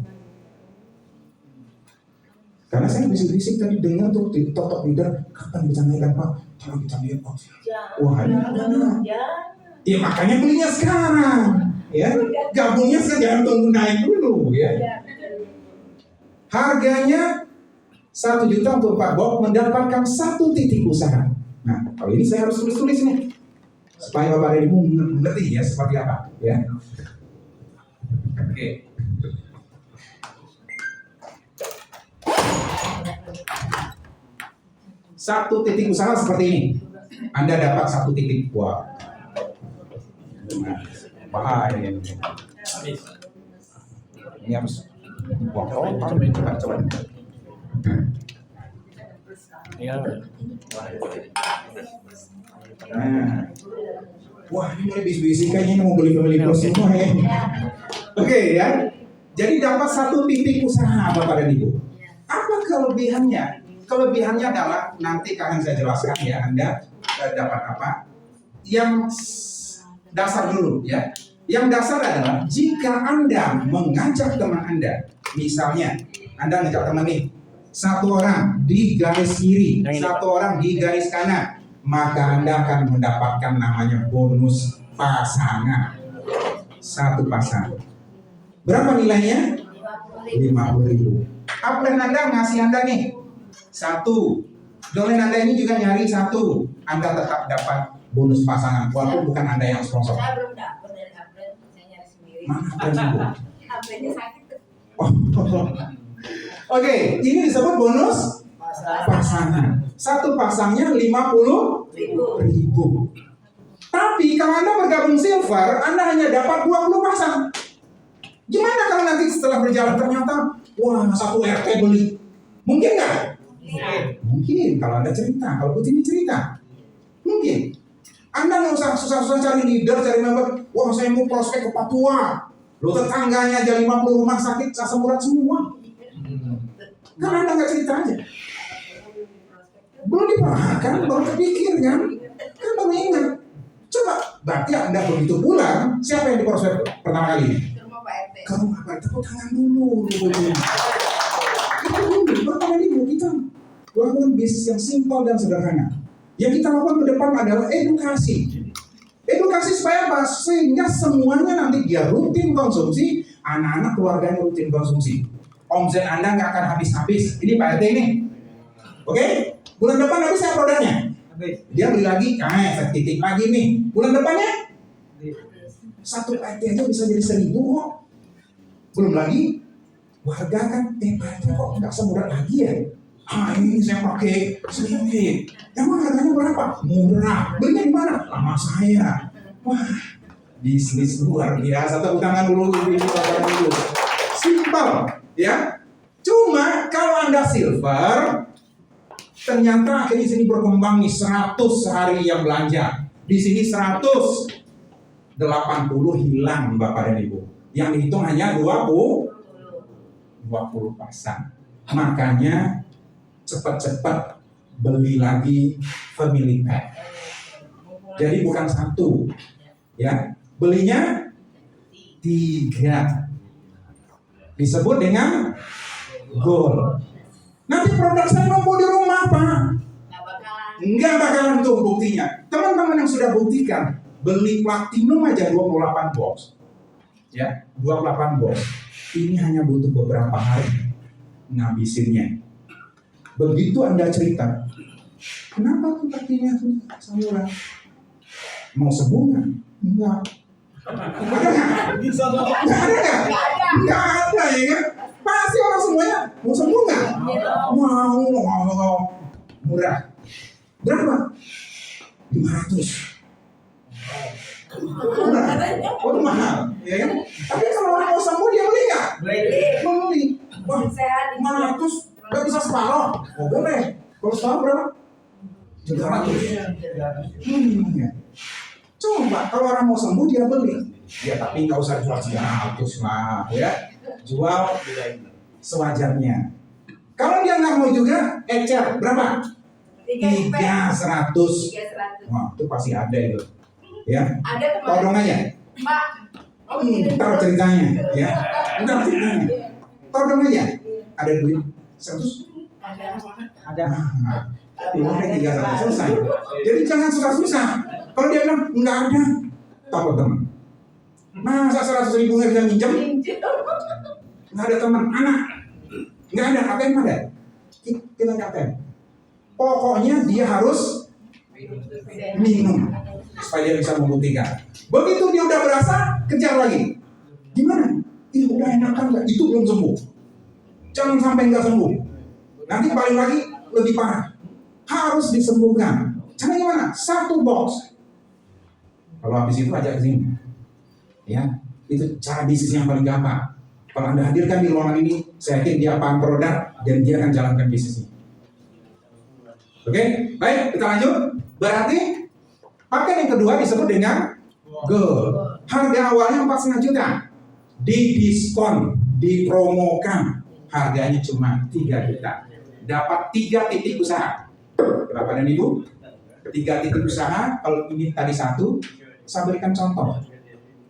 Karena saya bisik-bisik tadi dengar tuh di TikTok leader, kapan bisa naikkan Pak? Kalau kita lihat Pak. Wah, ya makanya belinya sekarang, ya. Gabungnya sekarang, jangan tunggu naik dulu, ya. Harganya 1 juta untuk 4 box mendapatkan 1 titik usaha. Nah, kalau ini saya harus tulis-tulis nih, supaya Bapak dan Ibu mengerti ya seperti apa, ya. Oke. Satu titik usaha seperti ini. Anda dapat 1 titik. Wah. Bahaya ini. Ini harus. Wah, coba. Nah. Wah, ini mulai bisik-bisik kayaknya mau beli plus semua ya. Oke ya. Jadi dapat 1 titik usaha Bapak dan Ibu. Apa kelebihannya? Kelebihannya adalah nanti akan saya jelaskan ya, Anda dapat apa. Yang dasar dulu ya. Yang dasar adalah jika Anda mengajak teman Anda, misalnya Anda ngajak teman nih, 1 orang di garis kiri, 1 orang di garis kanan, maka Anda akan mendapatkan namanya bonus pasangan. 1 pasangan. Berapa nilainya? 50.000. Aplen Anda ngasih Anda nih 1. Domain Anda ini juga nyari 1. Anda tetap dapat bonus pasangan walaupun bukan Anda yang sponsor. Saya belum dapat dari Aplen, saya nyari sendiri. Mana Aplen itu? Aplennya sakit. Oke, ini disebut bonus pasangan. 1 pasangnya 50.000. Tapi kalau Anda bergabung silver, Anda hanya dapat 20 pasang. Gimana kalau nanti setelah berjalan ternyata wah satu RT beli. Mungkin nggak? Mungkin kalau Anda cerita, kalau Butini cerita. Mungkin. Anda nggak usah susah-susah cari leader, cari member. Wah saya mau prospek ke Papua. Lo tetangganya aja 50 rumah sakit asam urat semua. Kan Anda nggak cerita aja. Belum dipahami, baru kepikir kan? Kan baru ingat. Coba, berarti Anda begitu pulang, siapa yang di prospek pertama kali? Ke rumah Pak RT. Ke rumah Pak, tepuk tangan dulu. Itu dulu, pertama dulu kita lakukan bisnis yang simpel dan sederhana. Yang kita lakukan ke depan adalah edukasi. Edukasi supaya apa? Sehingga semuanya nanti dia rutin konsumsi, anak-anak keluarganya rutin konsumsi. Omset Anda nggak akan habis-habis. Ini Pak RT ini. Oke? Bulan depan habis saya produknya. Dia beli lagi, saya titik lagi nih. Bulan depannya satu RT aja bisa jadi 1.000 kok. Belum lagi warga kan, Pak RT kok nggak semurah lagi ya? Ini saya pakai sedikit. Emang harganya berapa? Murah. Belinya di mana? Lama saya. Wah, bisnis luar biasa. Tepuk tangan dulu, dulu. Simpel, ya. Cuma kalau Anda silver, ternyata akhirnya sini berkembang nih 100 sehari yang belanja. Di sini 180 hilang Bapak dan Ibu. Yang dihitung hanya 20 pasang. Makanya cepat-cepat beli lagi family pack. Jadi bukan 1, ya. Belinya 3. Disebut dengan gold. Nanti produk saya numpuk di rumah, Pak. Enggak bakalan tuh buktinya. Teman-teman yang sudah buktikan, beli platinum aja 28 box. Ya, 28 box. Ini hanya butuh beberapa hari ngabisinnya. Begitu Anda cerita, kenapa tuh kakinya tuh samurai? Mau sembuh nggak? Enggak. Enggak ada ya kan? Pasti orang semuanya mau sembuh nggak? Mau. Murah. Berapa? 500. Murah. Oh itu mahal, ya kan? Tapi kalau orang mau sembuh dia beli nggak? Beli. Wah, 500 nggak bisa separuh. Oh boleh. Kalau separuh berapa? 300. Coba kalau orang mau sembuh dia beli. Ya tapi nggak usah jual 100 lah, ya. Jual sewajarnya. Kalau dia nggak mau juga, ecer berapa? 300. Wah itu pasti ada itu, ya. Ada Tahu dong aja. Pak. Tahu ceritanya, ya. Tahu ceritanya. Tahu dong aja. Ada duit 100. Ada. Uangnya 300 selesai. Jadi jangan susah-susah. Kalau dia bilang nggak ada, tahu teman. Masa 100.000 nggak bisa minjem? Nggak ada teman, anak. Nggak ada, ATM ada. Kita nggak ATM. Pokoknya dia harus minum supaya dia bisa membuktikan. Begitu dia udah berasa, kejar lagi. Gimana? Ini udah enakan nggak? Itu belum sembuh. Jangan sampai nggak sembuh. Nanti balik lagi lebih parah. Harus disembuhkan. Caranya gimana? 1 box. Kalau habis itu ajak ke sini. Ya, itu cara bisnis yang paling gampang. Kalau Anda hadirkan di ruangan ini, saya yakin dia paham produk dan dia akan jalankan bisnisnya. Oke, baik, kita lanjut. Berarti paket yang kedua disebut dengan gold. Harga awalnya 4,5 juta. Didiskon, dipromokan. Harganya cuma 3 juta. Dapat 3 titik usaha. Bapak dan Ibu, 3 titik usaha. Kalau ini tadi 1, saya berikan contoh.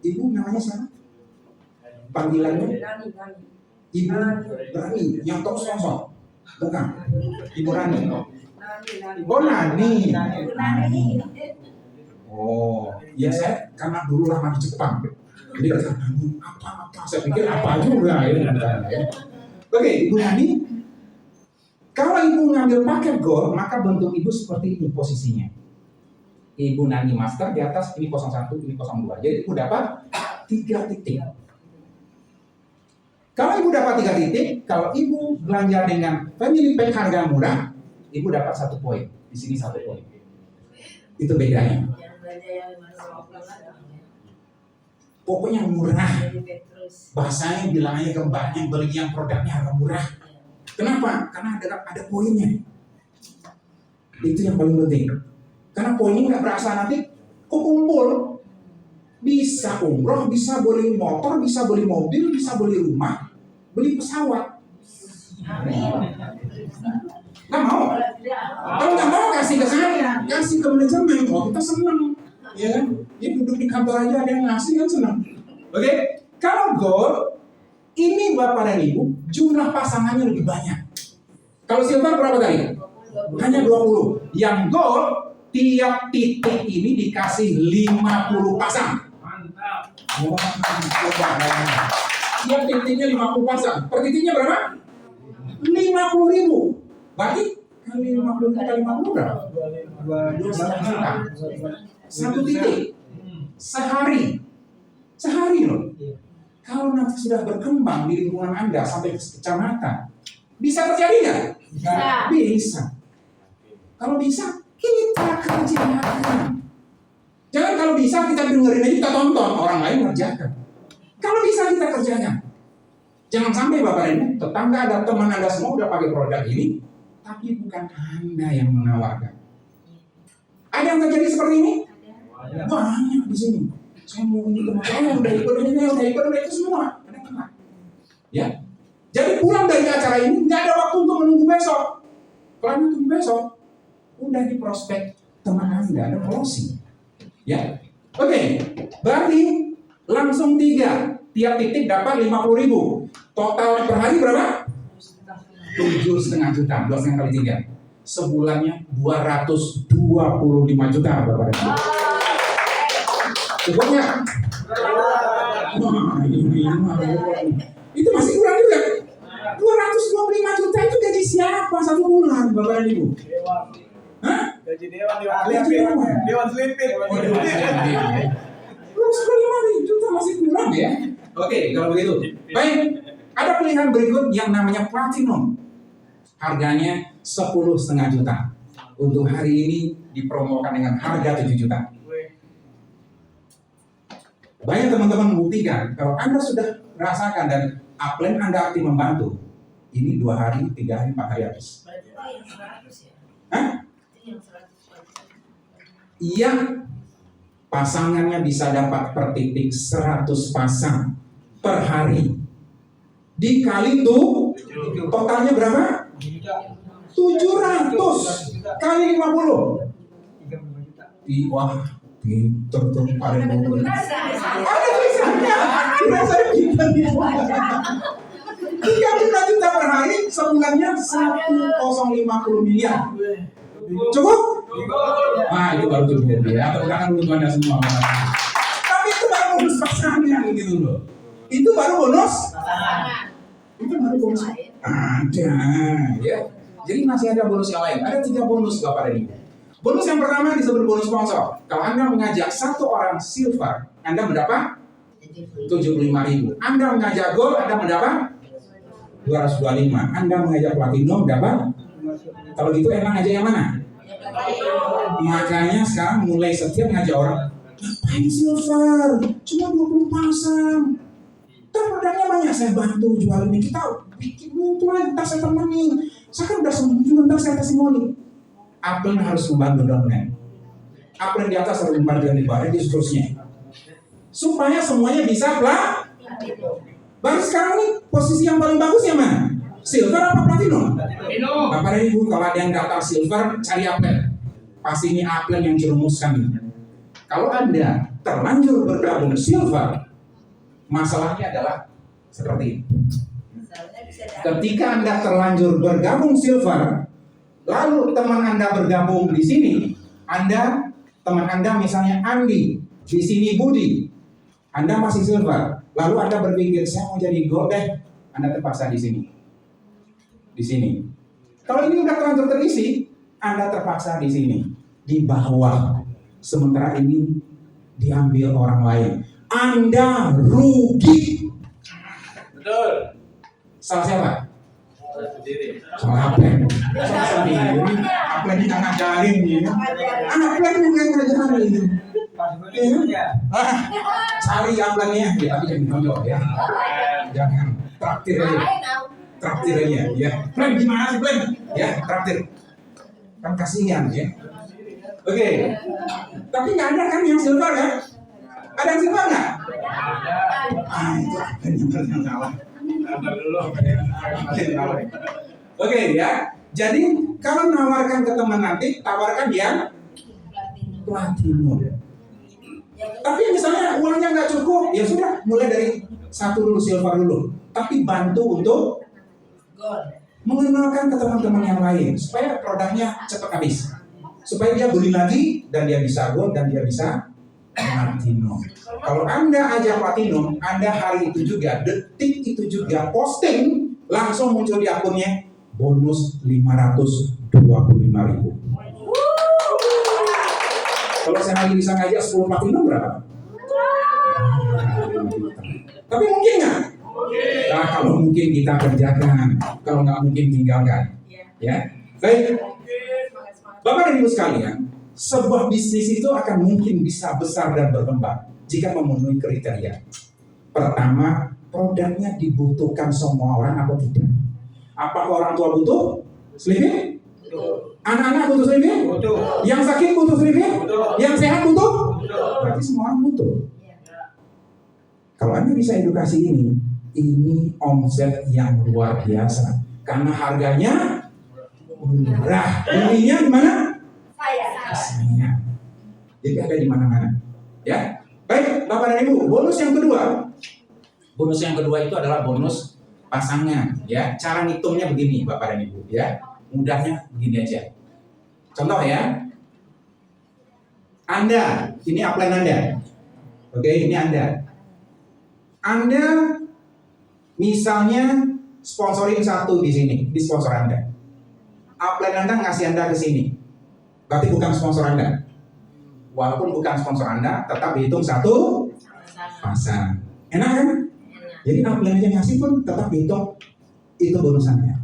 Ibu namanya siapa? Panggilannya? Ibu Rani, yang top sponsor. Bukan. Ibu Rani. Oh Nani. Oh, ya saya karena dulu lama di Jepang. Jadi kata Nani apa-apa. Saya pikir apa juga ya. Oke, Ibu Nani. Kalau Ibu ngambil paket gold, maka bentuk Ibu seperti ini posisinya. Ibu Nani master di atas, ini 01, ini 02. Jadi Ibu dapat 3 titik. Kalau Ibu dapat 3 titik, kalau Ibu belanja dengan family pack harga murah, Ibu dapat 1 poin. Di sini 1 poin. Itu bedanya. pokoknya murah. Bahasanya bilangnya ke mbaknya beli yang produknya harga murah. Kenapa? Karena ada poinnya. Itu yang paling penting. Karena poinnya nggak berasa nanti kumpul. Bisa umroh, bisa beli motor, bisa beli mobil, bisa beli rumah, beli pesawat. Nggak mau. Kalau nggak mau kasih ke saya, kasih ke manajemen. Oh, kita senang, ya kan? Ya duduk di kantor aja ada yang ngasih kan senang. Oke? Kalau gold, ini Bapak dan Ibu, jumlah pasangannya lebih banyak. Kalau silver berapa tadi? Hanya 20. Yang gold, tiap titik ini dikasih 50 pasang. Mantap. Wah, coba bayangin. Tiap titiknya 50 pasang. Per titiknya berapa? 50.000. Berarti kali 50 kali 50 berapa? 2,5 juta. Satu titik. Sehari loh. Kalau nanti sudah berkembang di lingkungan Anda sampai ke kecamatan, bisa terjadi nggak? Bisa. Kalau bisa, kita kerjakan. Jangan kalau bisa kita dengerin aja, kita tonton orang lain ngerjakan. Kalau bisa kita kerjakan. Jangan sampai Bapak Ibu, tetangga ada teman Anda semua udah pakai produk ini, tapi bukan Anda yang menawarkan. Ada yang terjadi seperti ini? Banyak di sini. Saya mau ini teman saya udah ikut itu semua. Ada kena. Ya. Jadi pulang dari acara ini nggak ada waktu untuk menunggu besok. Kalau menunggu besok, udah di prospek teman Anda ada closing. Ya. Oke. Berarti langsung 3. Tiap titik dapat 50.000. Total per hari berapa? 7,5 juta. 2,5 kali 3. Sebulannya 225 juta Bapak Ibu. Cukup nggak? Itu masih kurang juga. 225 juta itu gaji siapa satu bulan Bapak Ibu? Hah? Gaji Dewan Selipit. 225 juta masih kurang ya? Oke, kalau begitu. Baik, ada pilihan berikut yang namanya platinum. Harganya 10,5 juta. Untuk hari ini dipromokan dengan harga 7 juta. Banyak teman-teman membuktikan kalau Anda sudah merasakan dan upline Anda aktif membantu, ini 2 hari, 3 hari, 4 hari habis. Hah? Iya, pasangannya bisa dapat per titik 100 pasang per hari. Dikali tuh, totalnya berapa? 700 kali 50. Wah, pinter tuh Pak Remo. Ada tulisannya. Saya pinter nih. 3 juta per hari, sebulannya 1,050 miliar. Cukup? Nah, itu baru cukup ya. Tergantung untuk Anda semua. Tapi itu baru bonus pasangan gitu loh. Itu baru bonus. Itu baru bonus. Ada, ya. Jadi masih ada bonus yang lain. Ada 3 bonus Bapak dan Ibu. Bonus yang pertama disebut bonus sponsor. Kalau Anda mengajak 1 orang silver, Anda mendapat 75.000. Anda mengajak gold, Anda mendapat 225. Anda mengajak platinum, dapat. Kalau gitu emang aja yang mana? Makanya sekarang mulai setiap ngajak orang, ngapain silver? Cuma 20 pasang. Kan produknya banyak, saya bantu jual ini. Kita bikin mutual, ntar saya temenin. Saya kan udah sembuh, ntar saya kasih money. Upline harus membantu downline. Upline di atas harus membantu yang di bawah, dan seterusnya. Supaya semuanya bisa baru sekarang nih, posisi yang paling bagus yang mana? Silver apa platinum? Bapak dan Ibu, kalau ada yang daftar silver, cari upline. Pasti ini upline yang dirumuskan ini. Kalau Anda terlanjur bergabung silver, masalahnya adalah seperti ini. Ketika Anda terlanjur bergabung silver, lalu teman Anda bergabung di sini, teman Anda misalnya Andi, di sini Budi, Anda masih silver, lalu Anda berpikir saya mau jadi gold deh, Anda terpaksa di sini. Di sini. Kalau ini udah terlanjur terisi, Anda terpaksa di sini, di bawah. Sementara ini diambil orang lain. Anda rugi. Betul. Salah siapa? Salah upline. Upline kita ngajarin ya. Anak upline yang ngajarin ini. Cari amplangnya, ya tapi jangan tonjok ya. Jangan traktir aja. Traktir aja ya. Plan gimana sih plan? Ya, traktir. Kan kasihan ya. Oke. Tapi nggak ada kan yang silver ya? Ada yang silver nggak? Itu kan yang salah. Oke ya. Jadi kalau menawarkan ke teman nanti, tawarkan yang platinum. Tapi misalnya uangnya nggak cukup, ya sudah mulai dari satu dulu silver dulu. Tapi bantu untuk mengenalkan ke teman-teman yang lain supaya produknya cepat habis, supaya dia beli lagi dan dia bisa gold dan dia bisa platinum. Kalau Anda ajak platinum, Anda hari itu juga, detik itu juga posting, langsung muncul di akunnya bonus 525.000. Kalau saya lagi bisa ngajak 10 platinum berapa? Tapi mungkin nggak? Nah, kalau mungkin kita kerjakan, kalau nggak mungkin tinggalkan. Ya, baik. Bapak dan Ibu sekalian, sebuah bisnis itu akan mungkin bisa besar dan berkembang jika memenuhi kriteria. Pertama, produknya dibutuhkan semua orang atau tidak? Apakah orang tua butuh sleeping? Anak-anak butuh sleeping? Yang sakit butuh sleeping? Yang sehat butuh? Berarti semua orang butuh. Kalau Anda bisa edukasi ini omset yang luar biasa. Karena harganya murah. Belinya di mana? Saya. Jadi ada di mana-mana. Ya. Baik, Bapak dan Ibu, bonus yang kedua. Bonus yang kedua itu adalah bonus pasangan, ya. Cara ngitungnya begini, Bapak dan Ibu, ya. Mudahnya begini aja. Contoh ya. Anda, ini upline Anda. Oke, ini Anda. Anda misalnya sponsorin satu di sini, di sponsor Anda. Upline Anda ngasih Anda ke sini. Berarti bukan sponsor Anda. Walaupun bukan sponsor Anda, tetap dihitung satu pasang. Enak kan? Jadi upline aja ngasih pun tetap dihitung itu bonusannya.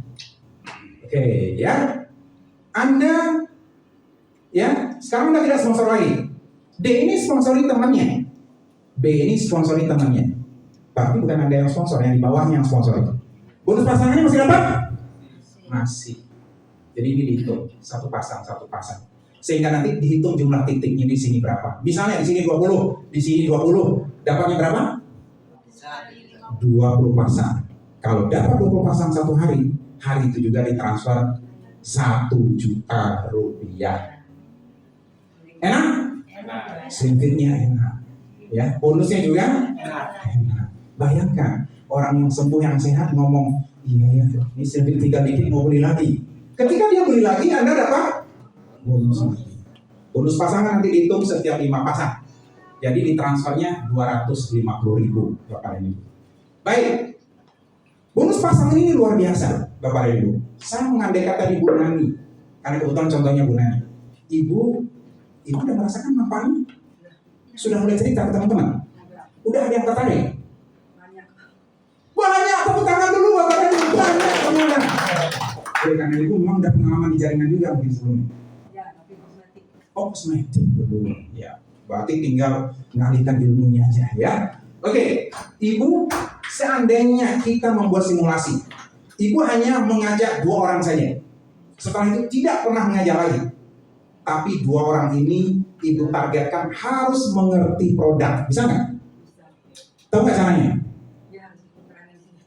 Oke, ya. Anda ya, sekarang udah tidak sponsor lagi. D ini sponsori temannya. B ini sponsori temannya. Berarti bukan Anda yang sponsor, yang di bawahnya yang sponsor itu. Bonus pasangannya masih dapat? Masih. Jadi ini dihitung satu pasang. Sehingga nanti dihitung jumlah titiknya di sini berapa. Misalnya di sini 20, di sini 20. Dapatnya berapa? 20 pasang. Kalau dapat 20 pasang satu hari itu juga ditransfer 1 juta rupiah. Enak? Sedikitnya enak. Ya, bonusnya juga enak. Bayangkan orang yang sembuh yang sehat ngomong, iya ya, ini sedikit 3 dikit mau beli lagi. Ketika dia beli lagi, Anda dapat bonus lagi. Bonus pasangan nanti dihitung setiap 5 pasang. Jadi ditransfernya 250.000 Bapak dan Ibu. Baik. Bonus pasangan ini luar biasa Bapak dan Ibu. Saya mengandai kata di Bu Nani. Karena kebetulan contohnya Bu Nani. Ibu udah merasakan manfaatnya? Sudah mulai cerita ke teman-teman? Udah ada yang tertarik? Banyak, tepuk tangan dulu Bapak dan Ibu. Banyak teman-teman. Karena Ibu memang udah pengalaman di jaringan juga mungkin sebelumnya. Kosmetik dulu. Ya, berarti tinggal mengalihkan ilmunya aja ya. Oke, Ibu, seandainya kita membuat simulasi, Ibu hanya mengajak 2 orang saja. Setelah itu tidak pernah mengajar lagi. Tapi 2 orang ini Ibu targetkan harus mengerti produk. Bisa nggak? Tahu nggak caranya?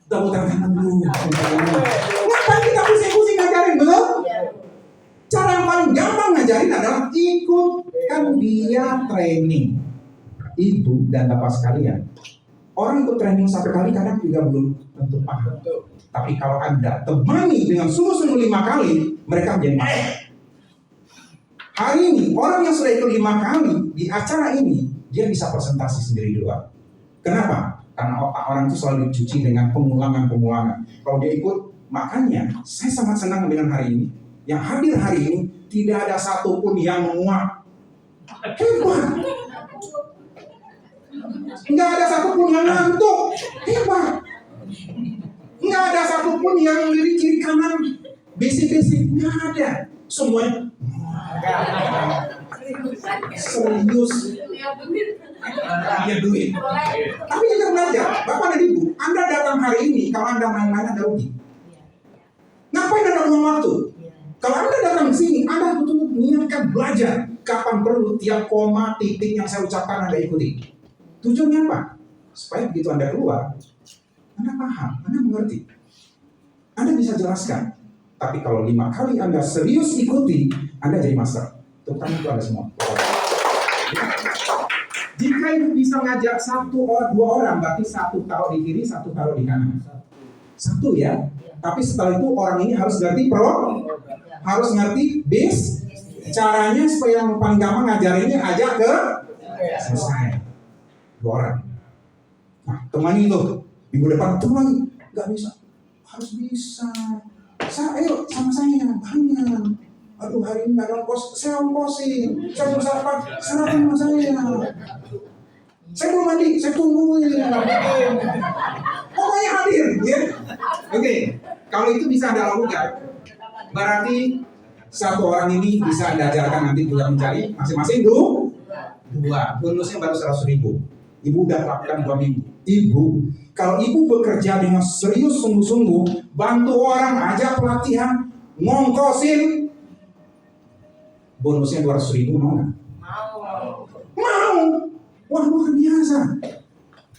Tepuk tangan dulu. Ngapain kita pusing-pusing ngajarin, betul? Cara yang paling gampang ngajarin adalah ikutkan dia training. Ibu dan Bapak sekalian, orang ikut training 1 kali kadang juga belum tentu paham. Tapi kalau Anda temani dengan sungguh-sungguh 5 kali, mereka menjadi mahir. Hari ini, orang yang sudah ikut 5 kali di acara ini, dia bisa presentasi sendiri di luar. Kenapa? Karena otak orang itu selalu dicuci dengan pengulangan. Kalau dia ikut, makanya saya sangat senang dengan hari ini. Yang hadir hari ini, tidak ada satupun yang menguap. Hebat! Nggak ada satupun yang ngantuk. Hebat! Nggak ada satupun yang lirik kiri kanan. Basic-basic. Nggak ada. Semuanya serius. Iya duit. Tapi jangan belajar, Bapak dan Ibu, Anda datang hari ini, kalau Anda main-main Anda rugi. Ngapain Anda buang waktu? Kalau Anda datang ke sini, Anda betul-betul niatkan belajar. Kapan perlu, tiap koma, titik yang saya ucapkan Anda ikuti. Tujuannya apa? Supaya begitu Anda keluar, Anda paham, Anda mengerti. Anda bisa jelaskan. Tapi kalau 5 kali Anda serius ikuti, Anda jadi master. Tepuk tangan itu Anda semua. Jika Ibu bisa ngajak 1 or 2 orang, berarti 1 taruh di kiri, 1 taruh di kanan. 1 ya. Tapi setelah itu orang ini harus ngerti harus ngerti bis. Caranya supaya yang paling gampang ngajarinnya ajak ke selesai. 2 orang. Nah, temani itu. Minggu depan temani. Gak bisa. Harus bisa. Ayo sama saya banyak. Aduh hari ini gak ada ongkos, saya ongkosin. Saya mau sarapan, serahkan sama saya. Saya belum mandi, saya tungguin. Pokoknya hadir, ya. Oke, kalau itu bisa Anda lakukan, berarti 1 orang ini bisa Anda ajarkan nanti juga mencari masing-masing 2. Bonusnya baru 100.000. Ibu udah lakukan 2 minggu. Ibu, kalau Ibu bekerja dengan serius sungguh-sungguh, bantu orang, ajak pelatihan, ngongkosin, bonusnya 200.000 mau nggak? Mau. Wah luar biasa.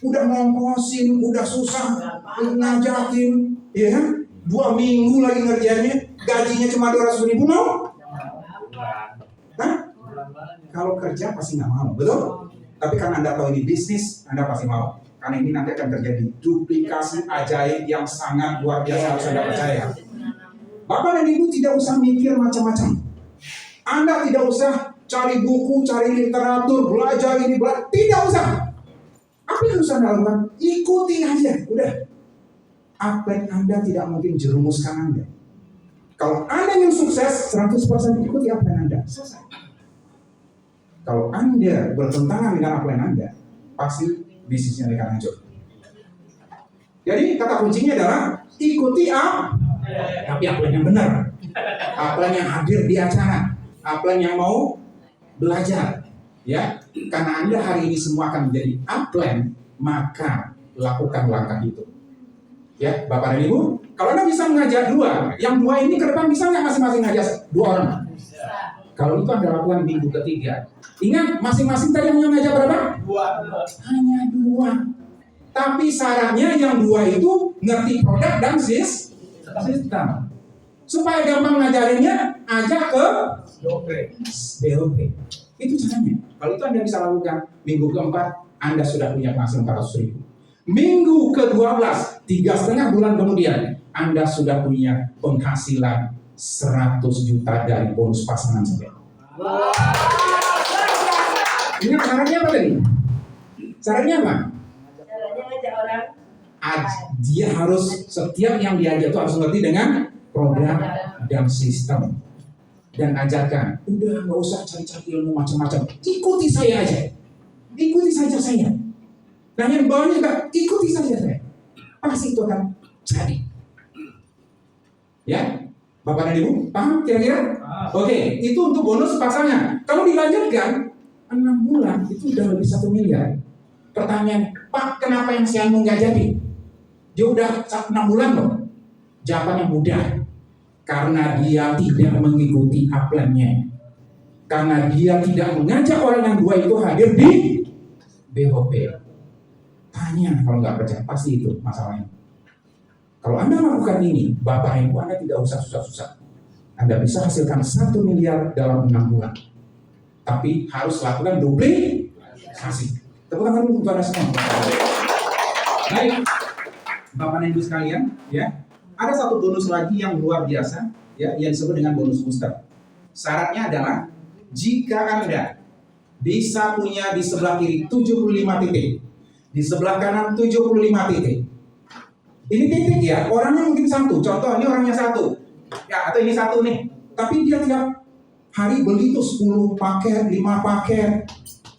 Udah ngongkosin, udah susah ngajakin, ya kan? 2 minggu lagi ngerjainnya, gajinya cuma 200.000 mau? Hah? Kalau kerja pasti nggak mau, betul? Tapi karena Anda tahu ini bisnis, Anda pasti mau. Karena ini nanti akan terjadi duplikasi ajaib yang sangat luar biasa, harus Anda percaya. Bapak dan Ibu tidak usah mikir macam-macam. Anda tidak usah cari buku, cari literatur, belajar ini, belajar. Tidak usah. Apa yang harus Anda lakukan? Ikuti aja, udah. Apa Anda tidak mungkin jerumuskan Anda. Kalau Anda yang sukses, 100% ikuti apa yang Anda. Selesai. Kalau Anda bertentangan dengan apa yang Anda, pasti bisnisnya akan hancur. Jadi kata kuncinya adalah ikuti tapi apa yang benar, apa yang hadir di acara, apa yang mau belajar, ya. Karena Anda hari ini semua akan menjadi upline, maka lakukan langkah itu. Ya, Bapak dan Ibu, kalau Anda bisa mengajak 2, yang 2 ini ke depan bisa nggak masing-masing ngajak 2 orang? Kalau itu Anda lakukan minggu ketiga, ingat masing-masing tadi yang ngajak berapa? 2. Hanya 2. Tapi syaratnya yang 2 itu ngerti produk dan sistem. Supaya gampang ngajarinnya, ajak ke BOP. Itu caranya. Kalau itu Anda bisa lakukan, minggu keempat Anda sudah punya penghasilan 400.000. Minggu ke-12, 3,5 bulan kemudian, Anda sudah punya penghasilan 100 juta dari bonus pasangan saja. Ingat syaratnya apa tadi? Syaratnya apa? Caranya ngajak orang. Dia harus, setiap yang diajak itu harus ngerti dengan program dan sistem. Dan ajarkan, udah nggak usah cari-cari ilmu macam-macam. Ikuti saya aja. Ikuti saja saya. Nah yang bawahnya juga, ikuti saja saya. Pasti itu akan jadi. Ya? Bapak dan Ibu, paham kira-kira? Oke, itu untuk bonus pasangan. Kalau dilanjutkan, 6 bulan itu udah lebih 1 miliar. Pertanyaan, Pak, kenapa yang si Anu nggak jadi? Dia udah 6 bulan loh. Jawabannya mudah. Karena dia tidak mengikuti upline-nya. Karena dia tidak mengajak orang yang 2 itu hadir di BOP. Tanya kalau nggak percaya, pasti itu masalahnya. Kalau Anda melakukan ini, Bapak Ibu Anda tidak usah susah-susah. Anda bisa hasilkan 1 miliar dalam 6 bulan. Tapi harus lakukan duplikasi. Tepuk tangan untuk Anda semua. Baik, Bapak dan Ibu sekalian, ya. Ada satu bonus lagi yang luar biasa, ya, yang disebut dengan bonus booster. Syaratnya adalah jika Anda bisa punya di sebelah kiri 75 titik, di sebelah kanan 75 titik. Ini titik ya, orangnya mungkin 1. Contoh ini orangnya 1. Ya, atau ini 1 nih. Tapi dia tiap hari beli tuh 10 paket, 5 paket.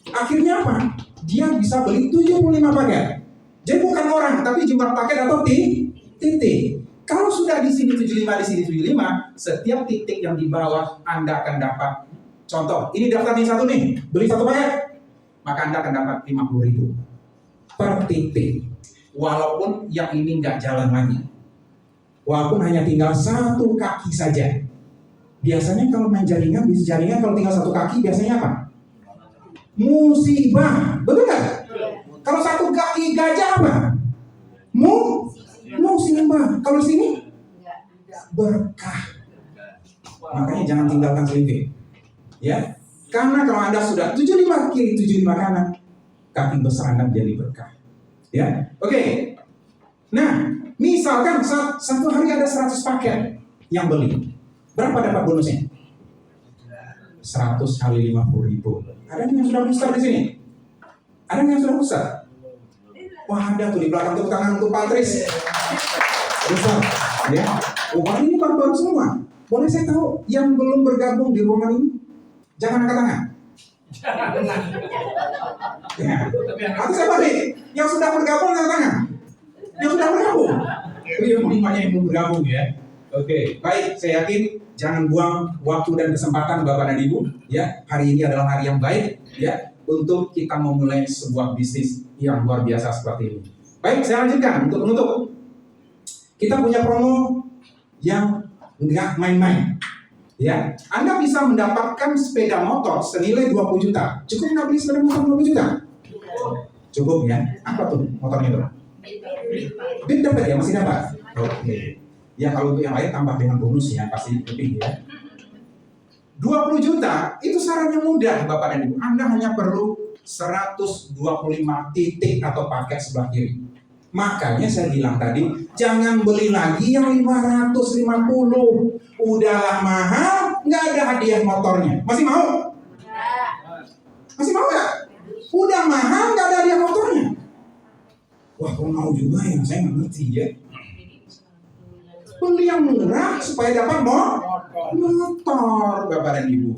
Akhirnya apa? Dia bisa beli 75 paket. Jadi bukan orang, tapi jumlah paket atau titik. Kalau sudah di sini 75, di sini 75, setiap titik yang di bawah Anda akan dapat. Contoh, ini daftar nih 1 nih, beli 1 paket. maka Anda akan dapat 50.000 per titik. Walaupun yang ini nggak jalan lagi, walaupun hanya tinggal satu kaki saja. Biasanya kalau main jaringan, bis jaringan kalau tinggal satu kaki biasanya apa? Musibah, betul nggak? Kalau satu kaki gajah apa? Musibah. Kalau sini berkah. Makanya jangan tinggalkan selipik. Ya, karena kalau Anda sudah 75 kiri, 75 kanan, kaki besar Anda menjadi berkah. Ya, oke. Nah, misalkan satu hari ada 100 paket yang beli, berapa dapat bonusnya? 100 kali 50.000. Ada yang sudah besar di sini? Ada yang sudah besar? Wah, ada tuh di belakang tepuk tangan untuk Patris. Besar, ya. Oh, ini baru-baru semua. Boleh saya tahu yang belum bergabung di ruangan ini? Jangan angkat tangan. Ya. Atau saya balik, yang sudah bergabung angkat tangan. Yang sudah bergabung. Yang lima yang belum bergabung ya. Oke, baik. Saya yakin jangan buang waktu dan kesempatan Bapak dan Ibu. Ya, hari ini adalah hari yang baik ya untuk kita memulai sebuah bisnis yang luar biasa seperti ini. Baik, saya lanjutkan untuk penutup. Kita punya promo yang nggak main-main. Ya, Anda bisa mendapatkan sepeda motor senilai 20 juta. Cukup nggak beli sepeda motor 20 juta? Cukup ya. Apa tuh motornya itu? Bip dapat ya, masih dapat. Oke. Ya kalau untuk yang lain tambah dengan bonus ya pasti lebih ya. 20 juta itu syaratnya mudah Bapak dan Ibu. Anda hanya perlu 125 titik atau paket sebelah kiri. Makanya saya bilang tadi, jangan beli lagi yang 550. Udahlah mahal, nggak ada hadiah motornya. Masih mau? Masih mau nggak? Udah mahal, nggak ada hadiah motornya. Wah, kok mau juga ya? Saya nggak ngerti ya. Beli yang murah supaya dapat motor, Bapak dan Ibu.